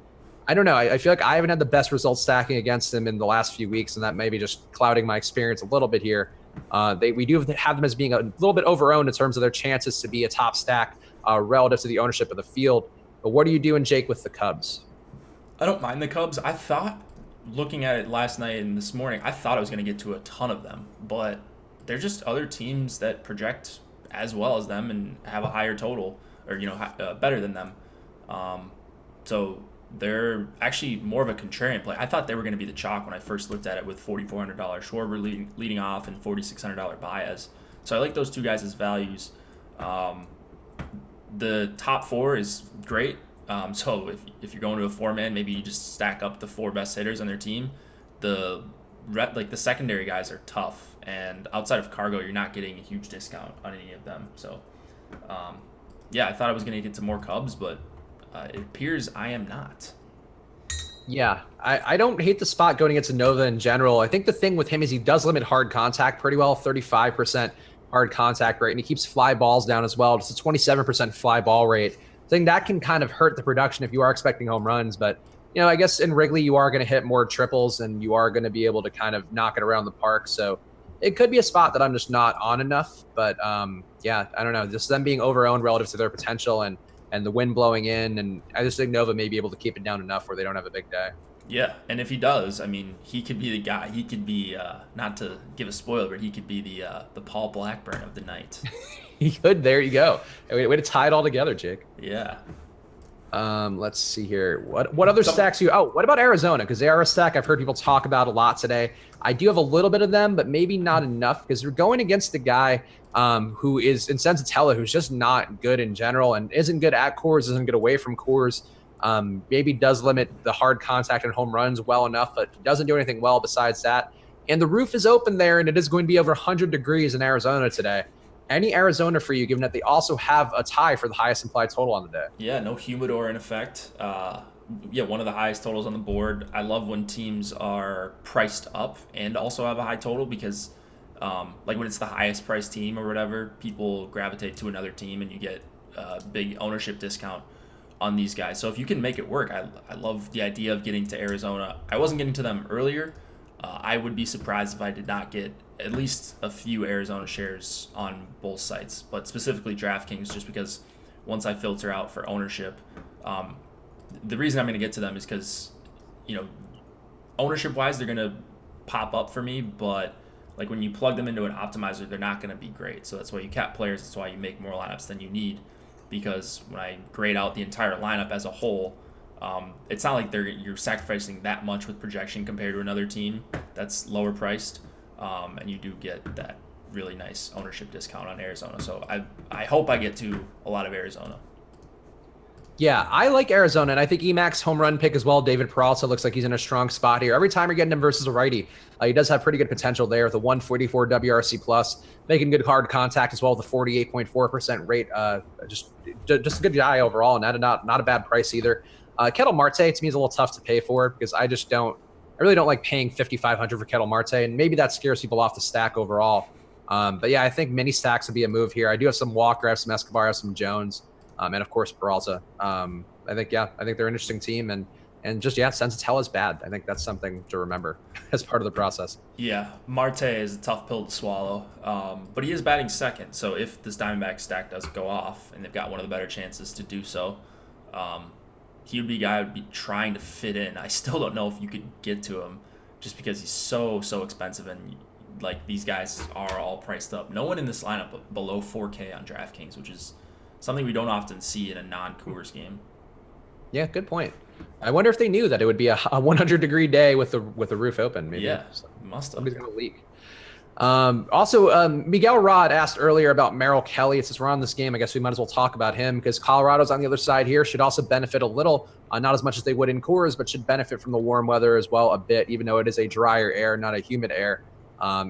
I don't know. I feel like I haven't had the best results stacking against him in the last few weeks, and that may be just clouding my experience a little bit here. We do have them as being a little bit over-owned in terms of their chances to be a top stack relative to the ownership of the field. But what are you doing, Jake, with the Cubs? I don't mind the Cubs. I thought, looking at it last night and this morning, I thought I was going to get to a ton of them, but they're just other teams that project as well as them and have a higher total, or better than them. So they're actually more of a contrarian play. I thought they were going to be the chalk when I first looked at it, with $4,400 Schwarber leading off and $4,600 Baez. So I like those two guys as values. The top four is great. So if you're going to a four-man, maybe you just stack up the four best hitters on their team. The secondary guys are tough, and outside of Cargo, you're not getting a huge discount on any of them. So, I thought I was going to get to more Cubs, but it appears I am not. Yeah, I don't hate the spot going against Nova in general. I think the thing with him is he does limit hard contact pretty well, 35% hard contact rate, and he keeps fly balls down as well. It's a 27% fly ball rate. I think that can kind of hurt the production if you are expecting home runs, but I guess in Wrigley you are going to hit more triples and you are going to be able to kind of knock it around the park. So it could be a spot that I'm just not on enough, but I don't know. Just them being over-owned relative to their potential and the wind blowing in, and I just think Nova may be able to keep it down enough where they don't have a big day. Yeah, and if he does, I mean, he could be the guy. He could be, not to give a spoiler, but he could be the Paul Blackburn of the night. He could. There you go. Way to tie it all together, Jake. Yeah. Let's see here. What other stacks you? Oh, what about Arizona? Because they are a stack I've heard people talk about a lot today. I do have a little bit of them, but maybe not enough, because we're going against a guy who is in Sensatella, who's just not good in general and isn't good at Coors, isn't good away from Coors. Maybe does limit the hard contact and home runs well enough, but doesn't do anything well besides that. And the roof is open there, and it is going to be over 100 degrees in Arizona today. Any Arizona for you, given that they also have a tie for the highest implied total on the day? Yeah, no humidor in effect. One of the highest totals on the board. I love when teams are priced up and also have a high total, because like when it's the highest priced team or whatever, people gravitate to another team and you get a big ownership discount on these guys. So if you can make it work, I love the idea of getting to Arizona. I wasn't getting to them earlier. I would be surprised if I did not get at least a few Arizona shares on both sites, but specifically DraftKings, just because once I filter out for ownership, the reason I'm going to get to them is because, ownership-wise, they're going to pop up for me, but like when you plug them into an optimizer, they're not going to be great. So that's why you cap players. That's why you make more lineups than you need, because when I grade out the entire lineup as a whole, it's not like you're sacrificing that much with projection compared to another team that's lower priced, and you do get that really nice ownership discount on Arizona. So I hope I get to a lot of Arizona. Yeah, I like Arizona, and I think Emacs home run pick as well. David Peralta looks like he's in a strong spot here. Every time you're getting him versus a righty, he does have pretty good potential there with a 144 WRC plus, making good hard contact as well with a 48.4% rate. Just a good guy overall, and not a bad price either. Kettle Marte to me is a little tough to pay for, because I really don't like paying $5,500 for Kettle Marte, and maybe that scares people off the stack overall. But yeah, I think mini stacks would be a move here. I do have some Walker, I have some Escobar, I have some Jones. And of course Peralta. I think they're an interesting team, and Sensatella is bad. I think that's something to remember as part of the process. Yeah, Marte is a tough pill to swallow, but he is batting second. So if this Diamondback stack does go off, and they've got one of the better chances to do so, he would be a guy I would be trying to fit in. I still don't know if you could get to him, just because he's so expensive, and like these guys are all priced up. No one in this lineup below 4K on DraftKings, which is something we don't often see in a non-Coors game. Yeah, good point. I wonder if they knew that it would be a 100-degree day with the roof open. Maybe. Yeah, must have. Somebody's going to leak. Also, Miguel Rod asked earlier about Merrill Kelly. Since we're on this game, I guess we might as well talk about him, because Colorado's on the other side here. Should also benefit a little, not as much as they would in Coors, but should benefit from the warm weather as well a bit, even though it is a drier air, not a humid air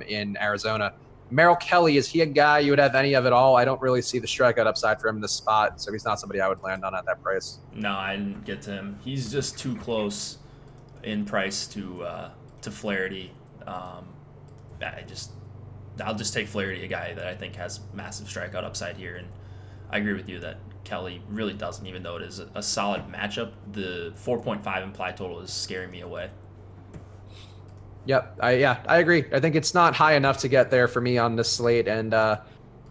in Arizona. Merrill Kelly, is he a guy you would have any of at all? I don't really see the strikeout upside for him in this spot, so he's not somebody I would land on at that price. No, I didn't get to him. He's just too close in price to Flaherty. I'll just take Flaherty, a guy that I think has massive strikeout upside here, and I agree with you that Kelly really doesn't, even though it is a solid matchup. The 4.5 implied total is scaring me away. Yep, I agree. I think it's not high enough to get there for me on this slate, and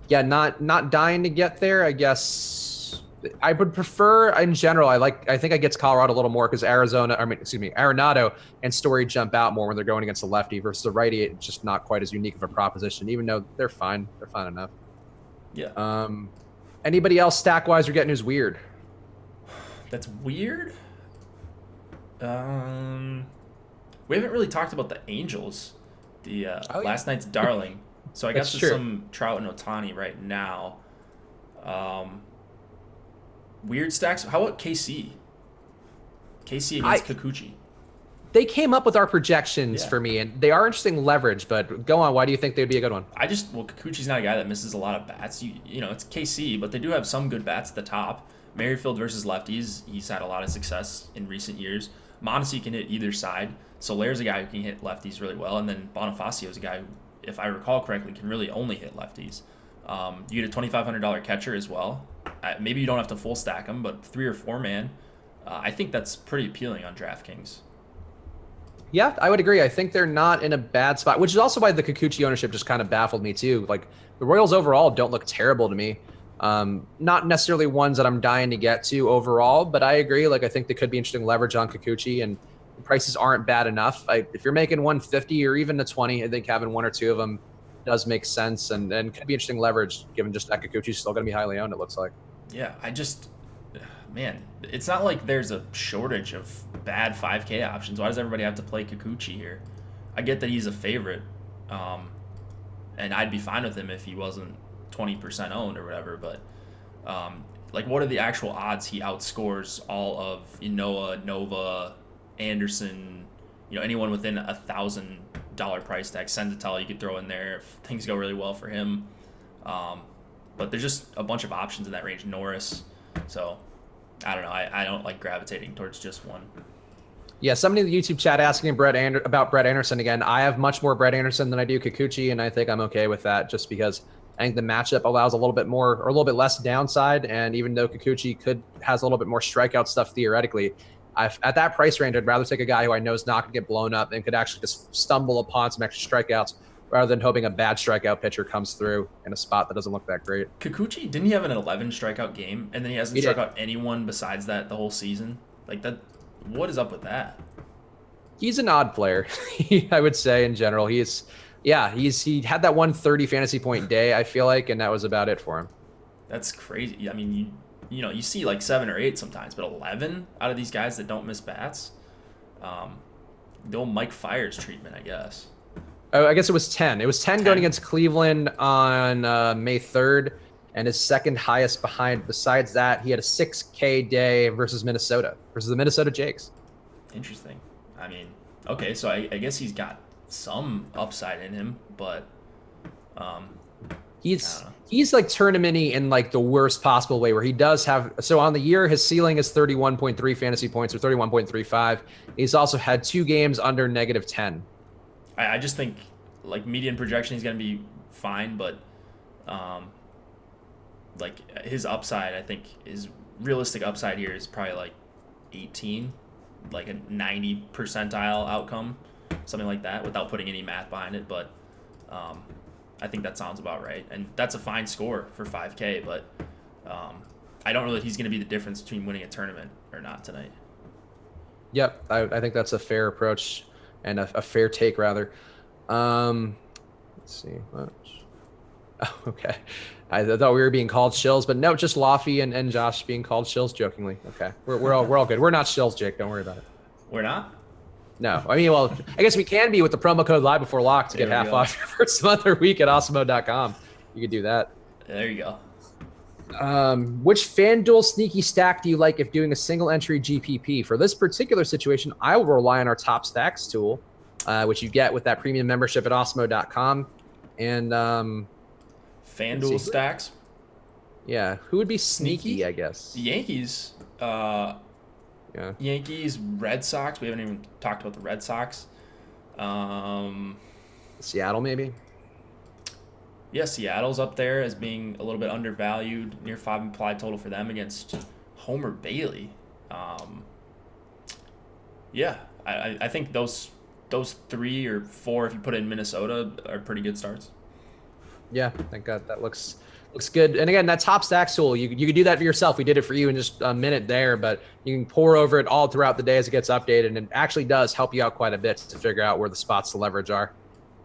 not dying to get there. I guess I would prefer in general. I think I get to Colorado a little more because Arenado and Story jump out more when they're going against a lefty versus a righty. It's just not quite as unique of a proposition, even though they're fine. They're fine enough. Yeah. Anybody else stack wise you're getting who's weird? That's weird. We haven't really talked about the Angels, the last night's darling. So I got some Trout and Ohtani right now. Weird stacks. How about KC? KC against Kikuchi. They came up with our projections for me, and they are interesting leverage. But go on. Why do you think they'd be a good one? Kikuchi's not a guy that misses a lot of bats. You know, it's KC, but they do have some good bats at the top. Merrifield versus lefties. He's had a lot of success in recent years. Mondesi can hit either side. Solaire's a guy who can hit lefties really well, and then Bonifacio is a guy who, if I recall correctly, can really only hit lefties. You get a $2,500 catcher as well. Maybe you don't have to full stack them, but 3 or 4 man, I think that's pretty appealing on DraftKings. Yeah, I would agree. I think they're not in a bad spot, which is also why the Kikuchi ownership just kind of baffled me too. Like the Royals overall don't look terrible to me. Not necessarily ones that I'm dying to get to overall, but I agree. Like I think they could be interesting leverage on Kikuchi, and the prices aren't bad enough. If you're making 150 or even a 20, I think having 1 or 2 of them does make sense, and could be interesting leverage given just that Kikuchi's still going to be highly owned, it looks like. Yeah, man, it's not like there's a shortage of bad 5K options. Why does everybody have to play Kikuchi here? I get that he's a favorite, and I'd be fine with him if he wasn't 20% owned or whatever, but like what are the actual odds he outscores all of Inoa, Nova, Anderson, anyone within $1,000 price tag? Senzatella you could throw in there if things go really well for him. But there's just a bunch of options in that range. Norris. So, I don't know. I don't like gravitating towards just one. Yeah, somebody in the YouTube chat asking about Brett Anderson again. I have much more Brett Anderson than I do Kikuchi, and I think I'm okay with that just because I think the matchup allows a little bit more or a little bit less downside. And even though Kikuchi has a little bit more strikeout stuff theoretically, at that price range, I'd rather take a guy who I know is not going to get blown up and could actually just stumble upon some extra strikeouts rather than hoping a bad strikeout pitcher comes through in a spot that doesn't look that great. Kikuchi, didn't he have an 11 strikeout game, and then he hasn't struck out anyone besides that the whole season? Like that, what is up with that? He's an odd player, I would say in general. He had that 130 fantasy point day, I feel like, and that was about it for him. That's crazy. I mean, you see like 7 or 8 sometimes, but 11 out of these guys that don't miss bats, the old Mike Fiers treatment, I guess. Oh, I guess it was 10. It was 10 going against Cleveland on May 3rd, and his second highest behind. Besides that, he had a 6K day versus the Minnesota Jakes. Interesting. I mean, okay, so I guess he's got some upside in him, but he's like tournament-y in like the worst possible way, where he does have. So on the year, his ceiling is 31.3 fantasy points or 31.35. He's also had 2 games under -10. I just think like median projection he's going to be fine, but like his upside, I think his realistic upside here is probably like 18, like a 90 percentile outcome, something like that, without putting any math behind it. But I think that sounds about right, and that's a fine score for 5K. But I don't know that he's going to be the difference between winning a tournament or not tonight. Yep, I think that's a fair approach. And a fair take, rather. Let's see. Oh, okay. I thought we were being called shills, but no, just Laffy and Josh being called shills jokingly. Okay, we're all good. We're not shills, Jake. Don't worry about it. We're not? No. I mean, well, I guess we can be with the promo code live before lock to get half off your first month or week at awesemo.com. You could do that. There you go. Which FanDuel sneaky stack do you like if doing a single entry GPP? For this particular situation, I will rely on our top stacks tool, which you get with that premium membership at awesemo.com. And FanDuel stacks? Yeah. Who would be sneaky, I guess? The Yankees. Yankees, Red Sox. We haven't even talked about the Red Sox. Seattle, maybe? Yeah, Seattle's up there as being a little bit undervalued, near 5 implied total for them against Homer Bailey. I think those 3 or 4, if you put in Minnesota, are pretty good starts. Yeah, I think that looks good. And again, that top stack tool, you could do that for yourself. We did it for you in just a minute there, but you can pour over it all throughout the day as it gets updated, and it actually does help you out quite a bit to figure out where the spots to leverage are.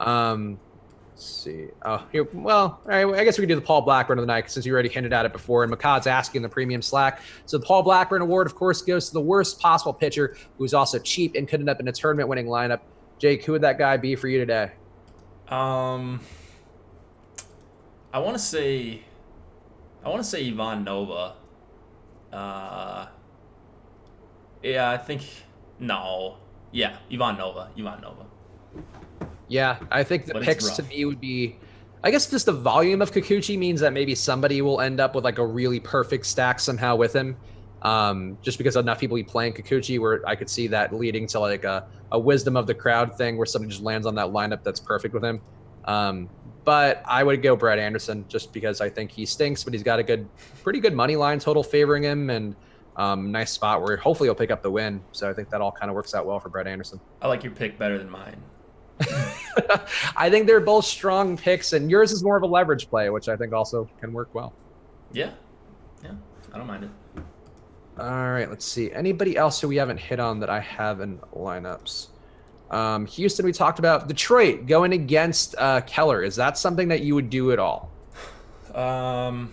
Let's see. Oh, here. Well, all right. I guess we can do the Paul Blackburn of the night since you already hinted at it before. And McCod's asking the premium Slack. So the Paul Blackburn Award, of course, goes to the worst possible pitcher who's also cheap and could end up in a tournament-winning lineup. Jake, who would that guy be for you today? I want to say Ivan Nova. Yeah, I think no. Yeah, Ivan Nova. Yeah, I think the picks to me would be, I guess just the volume of Kikuchi means that maybe somebody will end up with like a really perfect stack somehow with him. Just because enough people be playing Kikuchi where I could see that leading to like a wisdom of the crowd thing where somebody just lands on that lineup that's perfect with him. But I would go Brett Anderson just because I think he stinks, but he's got a pretty good money line total favoring him, and nice spot where hopefully he'll pick up the win. So I think that all kind of works out well for Brett Anderson. I like your pick better than mine. I think they're both strong picks, and yours is more of a leverage play, which I think also can work well. Yeah, I don't mind it. All right, let's see. Anybody else who we haven't hit on that I have in lineups? Houston, we talked about. Detroit going against Keller. Is that something that you would do at all? I'm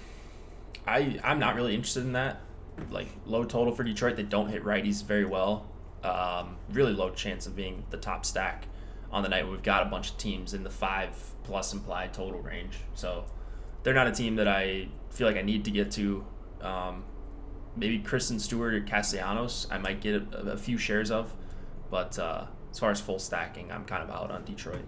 not really interested in that. Like low total for Detroit, they don't hit righties very well. Really low chance of being the top stack on the night. We've got a bunch of teams in the 5+ implied total range, so they're not a team that I feel like I need to get to. Maybe Kristen Stewart or Castellanos I might get a few shares of, but as far as full stacking, I'm kind of out on Detroit.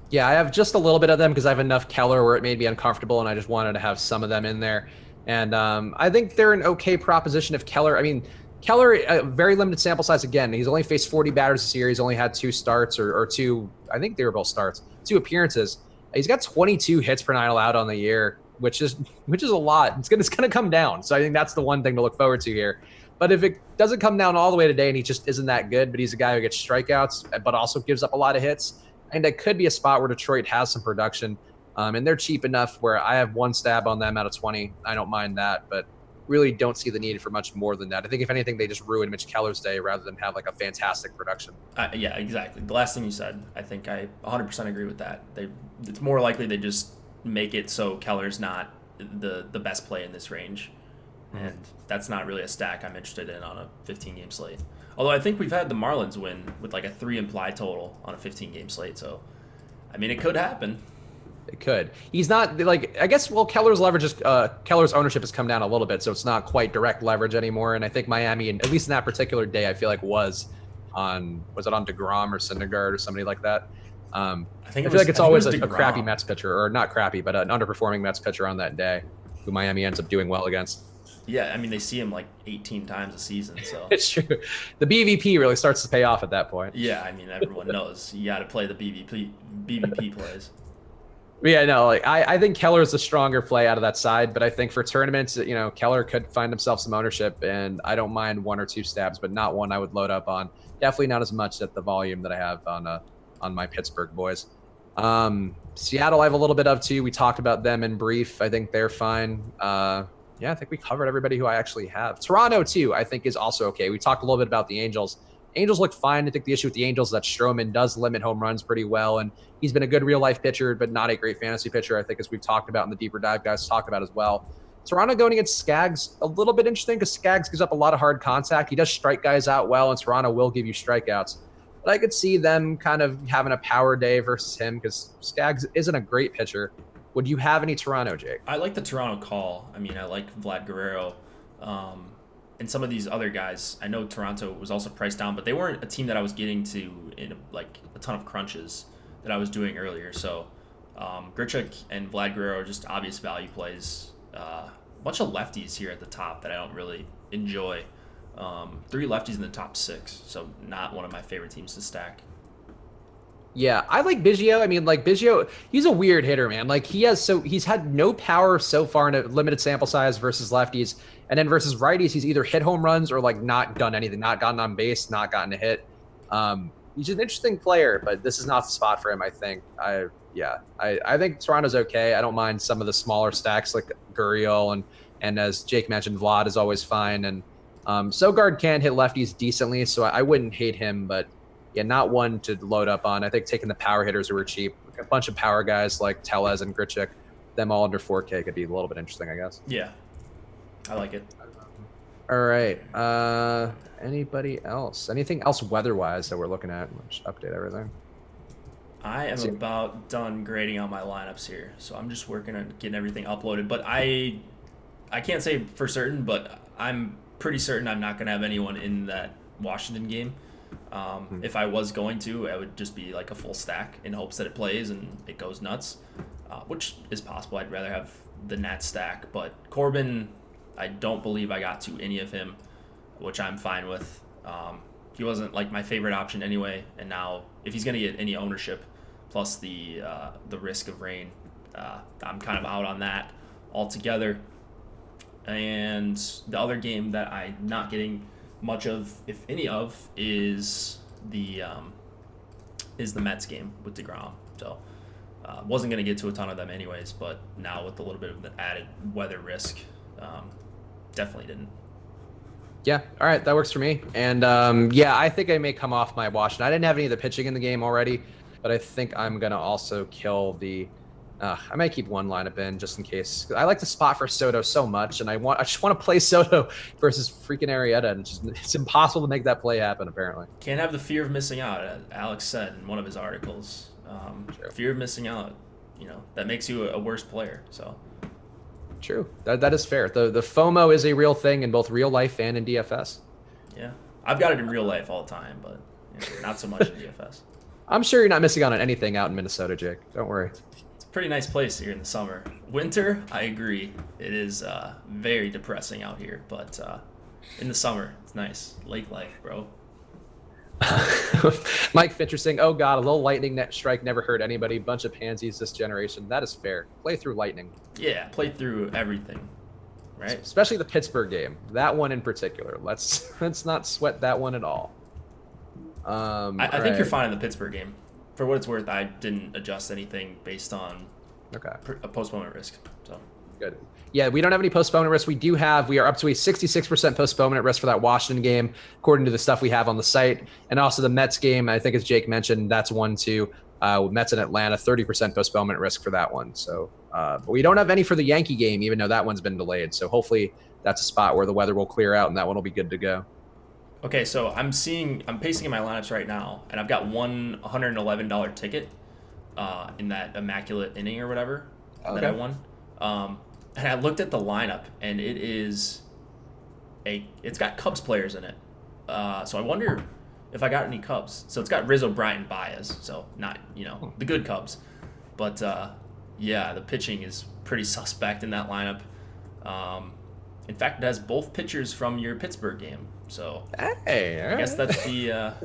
Yeah, I have just a little bit of them because I have enough Keller where it made me uncomfortable, and I just wanted to have some of them in there. And I think they're an okay proposition if Keller. I mean, Keller, a very limited sample size again. He's only faced 40 batters this year. He's only had 2 starts or 2. I think they were both starts. 2 appearances. He's got 22 hits per 9 allowed on the year, which is a lot. It's gonna come down. So I think that's the one thing to look forward to here. But if it doesn't come down all the way today and he just isn't that good, but he's a guy who gets strikeouts but also gives up a lot of hits, I think that could be a spot where Detroit has some production. And they're cheap enough where I have 1 stab on them out of 20. I don't mind that, but really don't see the need for much more than that. I think if anything, they just ruin Mitch Keller's day rather than have like a fantastic production. Yeah, exactly. The last thing you said, I think I 100% agree with that. It's more likely they just make it so Keller's not the best play in this range. And that's not really a stack I'm interested in on a 15-game slate. Although I think we've had the Marlins win with like a 3 implied total on a 15-game slate. So, I mean, it could happen. It could. He's not like, I guess, well, Keller's ownership has come down a little bit, so it's not quite direct leverage anymore. And I think Miami, and at least in that particular day, I feel like was it on DeGrom or Syndergaard or somebody like that? I feel like it's always a crappy Mets pitcher, or not crappy, but an underperforming Mets pitcher on that day who Miami ends up doing well against. Yeah, I mean, they see him like 18 times a season, so. It's true. The BVP really starts to pay off at that point. Yeah, I mean, everyone knows you got to play the BVP plays. Yeah, no, like I think Keller's the stronger play out of that side, but I think for tournaments, Keller could find himself some ownership, and I don't mind 1 or 2 stabs, but not one I would load up on. Definitely not as much at the volume that I have on my Pittsburgh boys. Seattle, I have a little bit of too. We talked about them in brief. I think they're fine. Yeah, I think we covered everybody who I actually have. Toronto too, I think is also okay. We talked a little bit about the Angels. Angels look fine. I think the issue with the Angels is that Stroman does limit home runs pretty well, and he's been a good real-life pitcher, but not a great fantasy pitcher, I think, as we've talked about in the deeper dive guys talk about as well. Toronto going against Skaggs, a little bit interesting because Skaggs gives up a lot of hard contact. He does strike guys out well, and Toronto will give you strikeouts. But I could see them kind of having a power day versus him because Skaggs isn't a great pitcher. Would you have any Toronto, Jake? I like the Toronto call. I mean, I like Vlad Guerrero. And some of these other guys, I know Toronto was also priced down, but they weren't a team that I was getting to in a ton of crunches that I was doing earlier. So Grichuk and Vlad Guerrero are just obvious value plays. A bunch of lefties here at the top that I don't really enjoy. 3 lefties in the top 6, so not one of my favorite teams to stack. Yeah, I like Biggio. I mean, like Biggio, he's a weird hitter, man. Like he's had no power so far in a limited sample size versus lefties, and then versus righties, he's either hit home runs or like not done anything, not gotten on base, not gotten a hit. he's an interesting player, but this is not the spot for him. I think. I think Toronto's okay. I don't mind some of the smaller stacks like Gurriel and as Jake mentioned, Vlad is always fine, and Sogard can hit lefties decently, so I wouldn't hate him, but yeah, not one to load up on. I think taking the power hitters who are cheap, like a bunch of power guys like Tellez and Grichuk, them all under 4K could be a little bit interesting, I guess. Yeah, I like it. All right. Anybody else? Anything else weather-wise that we're looking at? Let's update everything. I am about done grading out my lineups here, so I'm just working on getting everything uploaded. But I can't say for certain, but I'm pretty certain I'm not going to have anyone in that Washington game. If I was going to, it would just be like a full stack in hopes that it plays and it goes nuts, which is possible. I'd rather have the Nats stack, but Corbin, I don't believe I got to any of him, which I'm fine with. He wasn't like my favorite option anyway, and now if he's going to get any ownership, plus the risk of rain, I'm kind of out on that altogether. And the other game that I'm not getting much of, if any of, is the Mets game with DeGrom. So wasn't going to get to a ton of them anyways, but now with a little bit of the added weather risk, definitely didn't. Yeah, all right, that works for me. And I think I may come off my Washington. I didn't have any of the pitching in the game already, but I think I'm going to also kill the I might keep one lineup in just in case. I like the spot for Soto so much, and I just want to play Soto versus freaking Arrieta, and it's impossible to make that play happen, apparently. Can't have the fear of missing out, as Alex said in one of his articles. Fear of missing out, that makes you a worse player. So true. That is fair. The FOMO is a real thing in both real life and in DFS. Yeah. I've got it in real life all the time, but not so much in DFS. I'm sure you're not missing out on anything out in Minnesota, Jake. Don't worry. Pretty nice place here in the summer. Winter, I agree. It is very depressing out here, but in the summer, it's nice. Lake life, bro. Mike Fincher saying, oh God, a little lightning net strike never hurt anybody. Bunch of pansies this generation. That is fair. Play through lightning. Yeah, play through everything, right? Especially the Pittsburgh game. That one in particular. Let's not sweat that one at all. I think you're fine in the Pittsburgh game. For what it's worth, I didn't adjust anything based on a postponement risk. So good. Yeah, we don't have any postponement risk. We are up to a 66% postponement risk for that Washington game, according to the stuff we have on the site. And also the Mets game, I think as Jake mentioned, that's 1-2. Mets in Atlanta, 30% postponement risk for that one. So, but we don't have any for the Yankee game, even though that one's been delayed. So hopefully that's a spot where the weather will clear out and that one will be good to go. Okay, so I'm pacing in my lineups right now, and I've got one $111 ticket in that immaculate inning or whatever that I won. And I looked at the lineup, and it's got Cubs players in it. So I wonder if I got any Cubs. So it's got Rizzo, Bryant, Baez. So not the good Cubs, but the pitching is pretty suspect in that lineup. In fact, it has both pitchers from your Pittsburgh game. So I guess that's the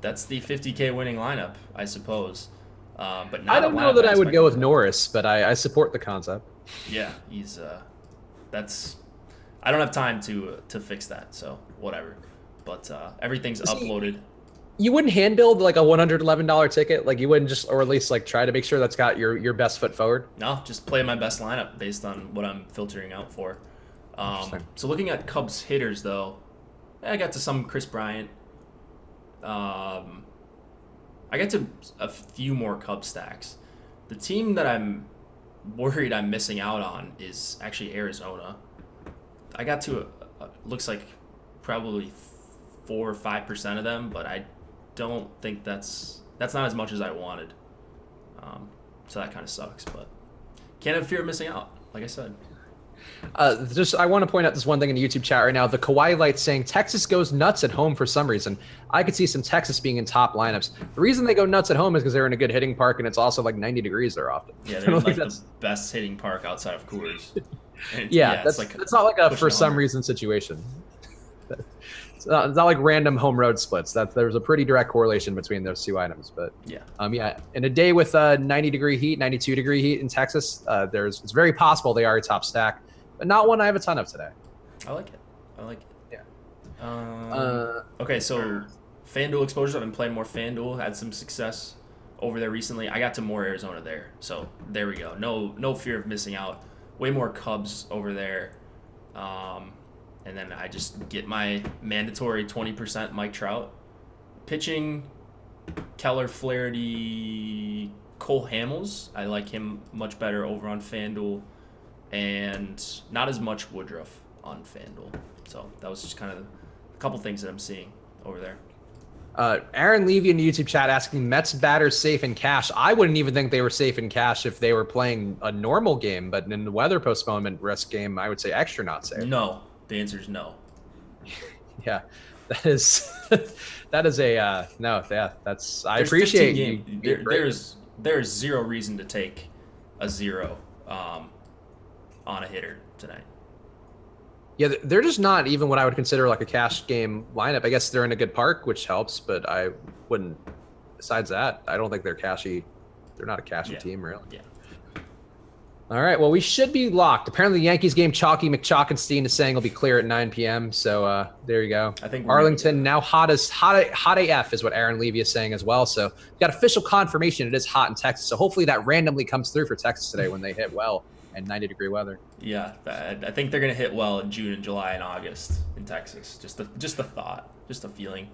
50K winning lineup, I suppose. But not I don't know that I would go with Norris, but I support the concept. Yeah, he's I don't have time to fix that, so whatever. But everything's uploaded. You wouldn't hand build like a $111 ticket, like you wouldn't just, or at least like try to make sure that's got your best foot forward. No, just play my best lineup based on what I'm filtering out for. So looking at Cubs hitters though, I got to some Chris Bryant. I got to a few more Cubs stacks. The team that I'm worried I'm missing out on is actually Arizona. I got to looks like probably 4 or 5% of them, but I don't think that's not as much as I wanted. So that kind of sucks, but can't have fear of missing out, like I said. I want to point out this one thing in the YouTube chat right now. The Kawhi Light saying Texas goes nuts at home for some reason. I could see some Texas being in top lineups. The reason they go nuts at home is because they're in a good hitting park and it's also like 90 degrees there often. Yeah, they're like the best hitting park outside of Coors. That's not like a for some reason situation. It's not like random home road splits. There's a pretty direct correlation between those two items. But in a day with 90 degree heat, 92 degree heat in Texas, it's very possible they are a top stack, but not one I have a ton of today. I like it. Yeah. Okay, so FanDuel exposure. I've been playing more FanDuel. Had some success over there recently. I got to more Arizona there, so there we go. No fear of missing out. Way more Cubs over there. And then I just get my mandatory 20% Mike Trout. Pitching, Keller, Flaherty, Cole Hamels. I like him much better over on FanDuel. And not as much Woodruff on FanDuel. So that was just kind of a couple things that I'm seeing over there. Aaron Levy in the YouTube chat asking, Mets batters safe in cash. I wouldn't even think they were safe in cash if they were playing a normal game, but in the weather postponement risk game, I would say extra not safe. No. The answer is no. Yeah, that is a no. Yeah, that's I appreciate you. There's zero reason to take a 0 on a hitter tonight. Yeah, they're just not even what I would consider like a cash game lineup. I guess they're in a good park, which helps, but I wouldn't. Besides that, I don't think they're cashy. They're not a cashy team, really. Yeah. All right, well, we should be locked. Apparently, the Yankees game, Chalky McChalkenstein is saying will be clear at 9 p.m. So there you go. I think Arlington now hot AF is what Aaron Levy is saying as well. So we got official confirmation it is hot in Texas. So hopefully that randomly comes through for Texas today when they hit well and 90-degree weather. Yeah, I think they're gonna hit well in June and July and August in Texas. Just the thought, just a feeling.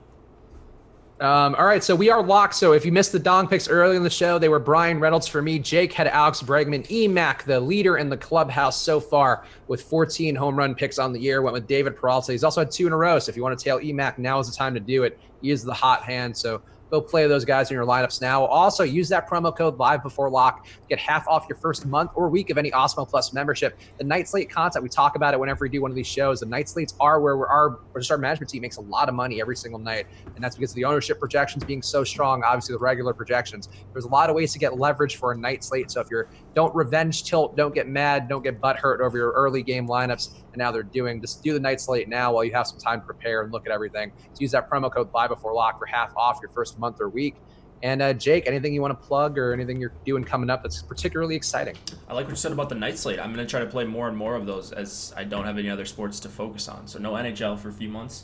All right, so we are locked. So if you missed the Dong picks early in the show, they were Brian Reynolds for me. Jake had Alex Bregman. Emac, the leader in the clubhouse so far with 14 home run picks on the year, went with David Peralta. He's also had 2 in a row. So if you want to tail Emac, now is the time to do it. He is the hot hand. So go play those guys in your lineups now. Also, use that promo code live before lock. Get half off your first month or week of any Osmo Plus membership. The Night Slate content, we talk about it whenever we do one of these shows. The Night Slates are where our management team makes a lot of money every single night. And that's because of the ownership projections being so strong, obviously the regular projections. There's a lot of ways to get leverage for a Night Slate. So if don't revenge tilt, don't get mad, don't get butthurt over your early game lineups. And now just do the Night Slate now while you have some time to prepare and look at everything. So use that promo code live before lock for half off your first month or week. And Jake, anything you want to plug or anything you're doing coming up that's particularly exciting? I like what you said about the Night Slate. I'm going to try to play more and more of those as I don't have any other sports to focus on. So no NHL for a few months.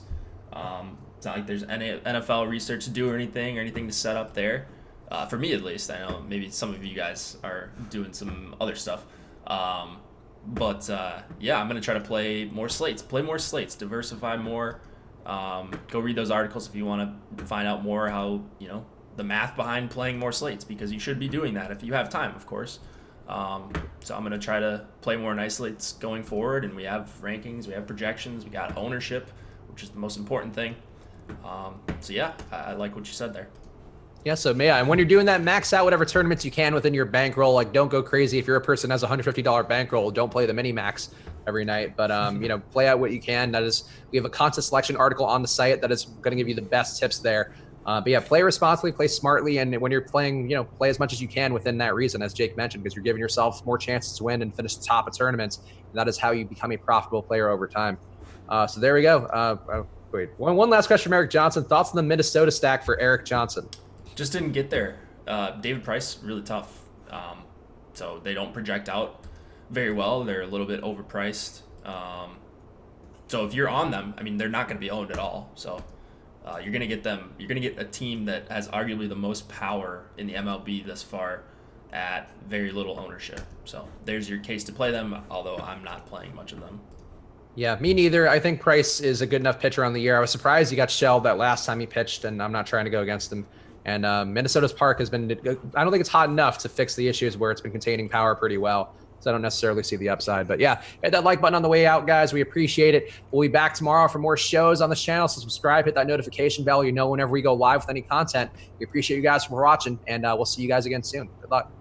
It's not like there's any NFL research to do or anything to set up there. For me, at least. I know maybe some of you guys are doing some other stuff. But yeah, I'm going to try to play more slates, diversify more. Go read those articles if you want to find out more how, the math behind playing more slates, because you should be doing that if you have time, of course. So I'm going to try to play more nice slates going forward, and we have rankings, we have projections, we got ownership, which is the most important thing. So yeah, I like what you said there. Yeah, so and when you're doing that, max out whatever tournaments you can within your bankroll. Like, don't go crazy. If you're a person that has a $150 bankroll, don't play the mini max every night. But play out what you can. We have a contest selection article on the site that is going to give you the best tips there. But yeah, play responsibly, play smartly, and when you're playing, play as much as you can within that reason, as Jake mentioned, because you're giving yourself more chances to win and finish the top of tournaments. And that is how you become a profitable player over time. So there we go. Wait, one last question from Eric Johnson. Thoughts on the Minnesota stack for Eric Johnson? Just didn't get there. David Price, really tough. So they don't project out very well. They're a little bit overpriced. So if you're on them, they're not going to be owned at all. So you're going to get them. You're going to get a team that has arguably the most power in the MLB thus far at very little ownership. So there's your case to play them, although I'm not playing much of them. Yeah, me neither. I think Price is a good enough pitcher on the year. I was surprised he got shelled that last time he pitched, and I'm not trying to go against him. And Minnesota's park has been, I don't think it's hot enough to fix the issues where it's been containing power pretty well. So I don't necessarily see the upside. But yeah, hit that like button on the way out, guys. We appreciate it. We'll be back tomorrow for more shows on this channel. So subscribe, hit that notification bell. Whenever we go live with any content. We appreciate you guys for watching, and we'll see you guys again soon. Good luck.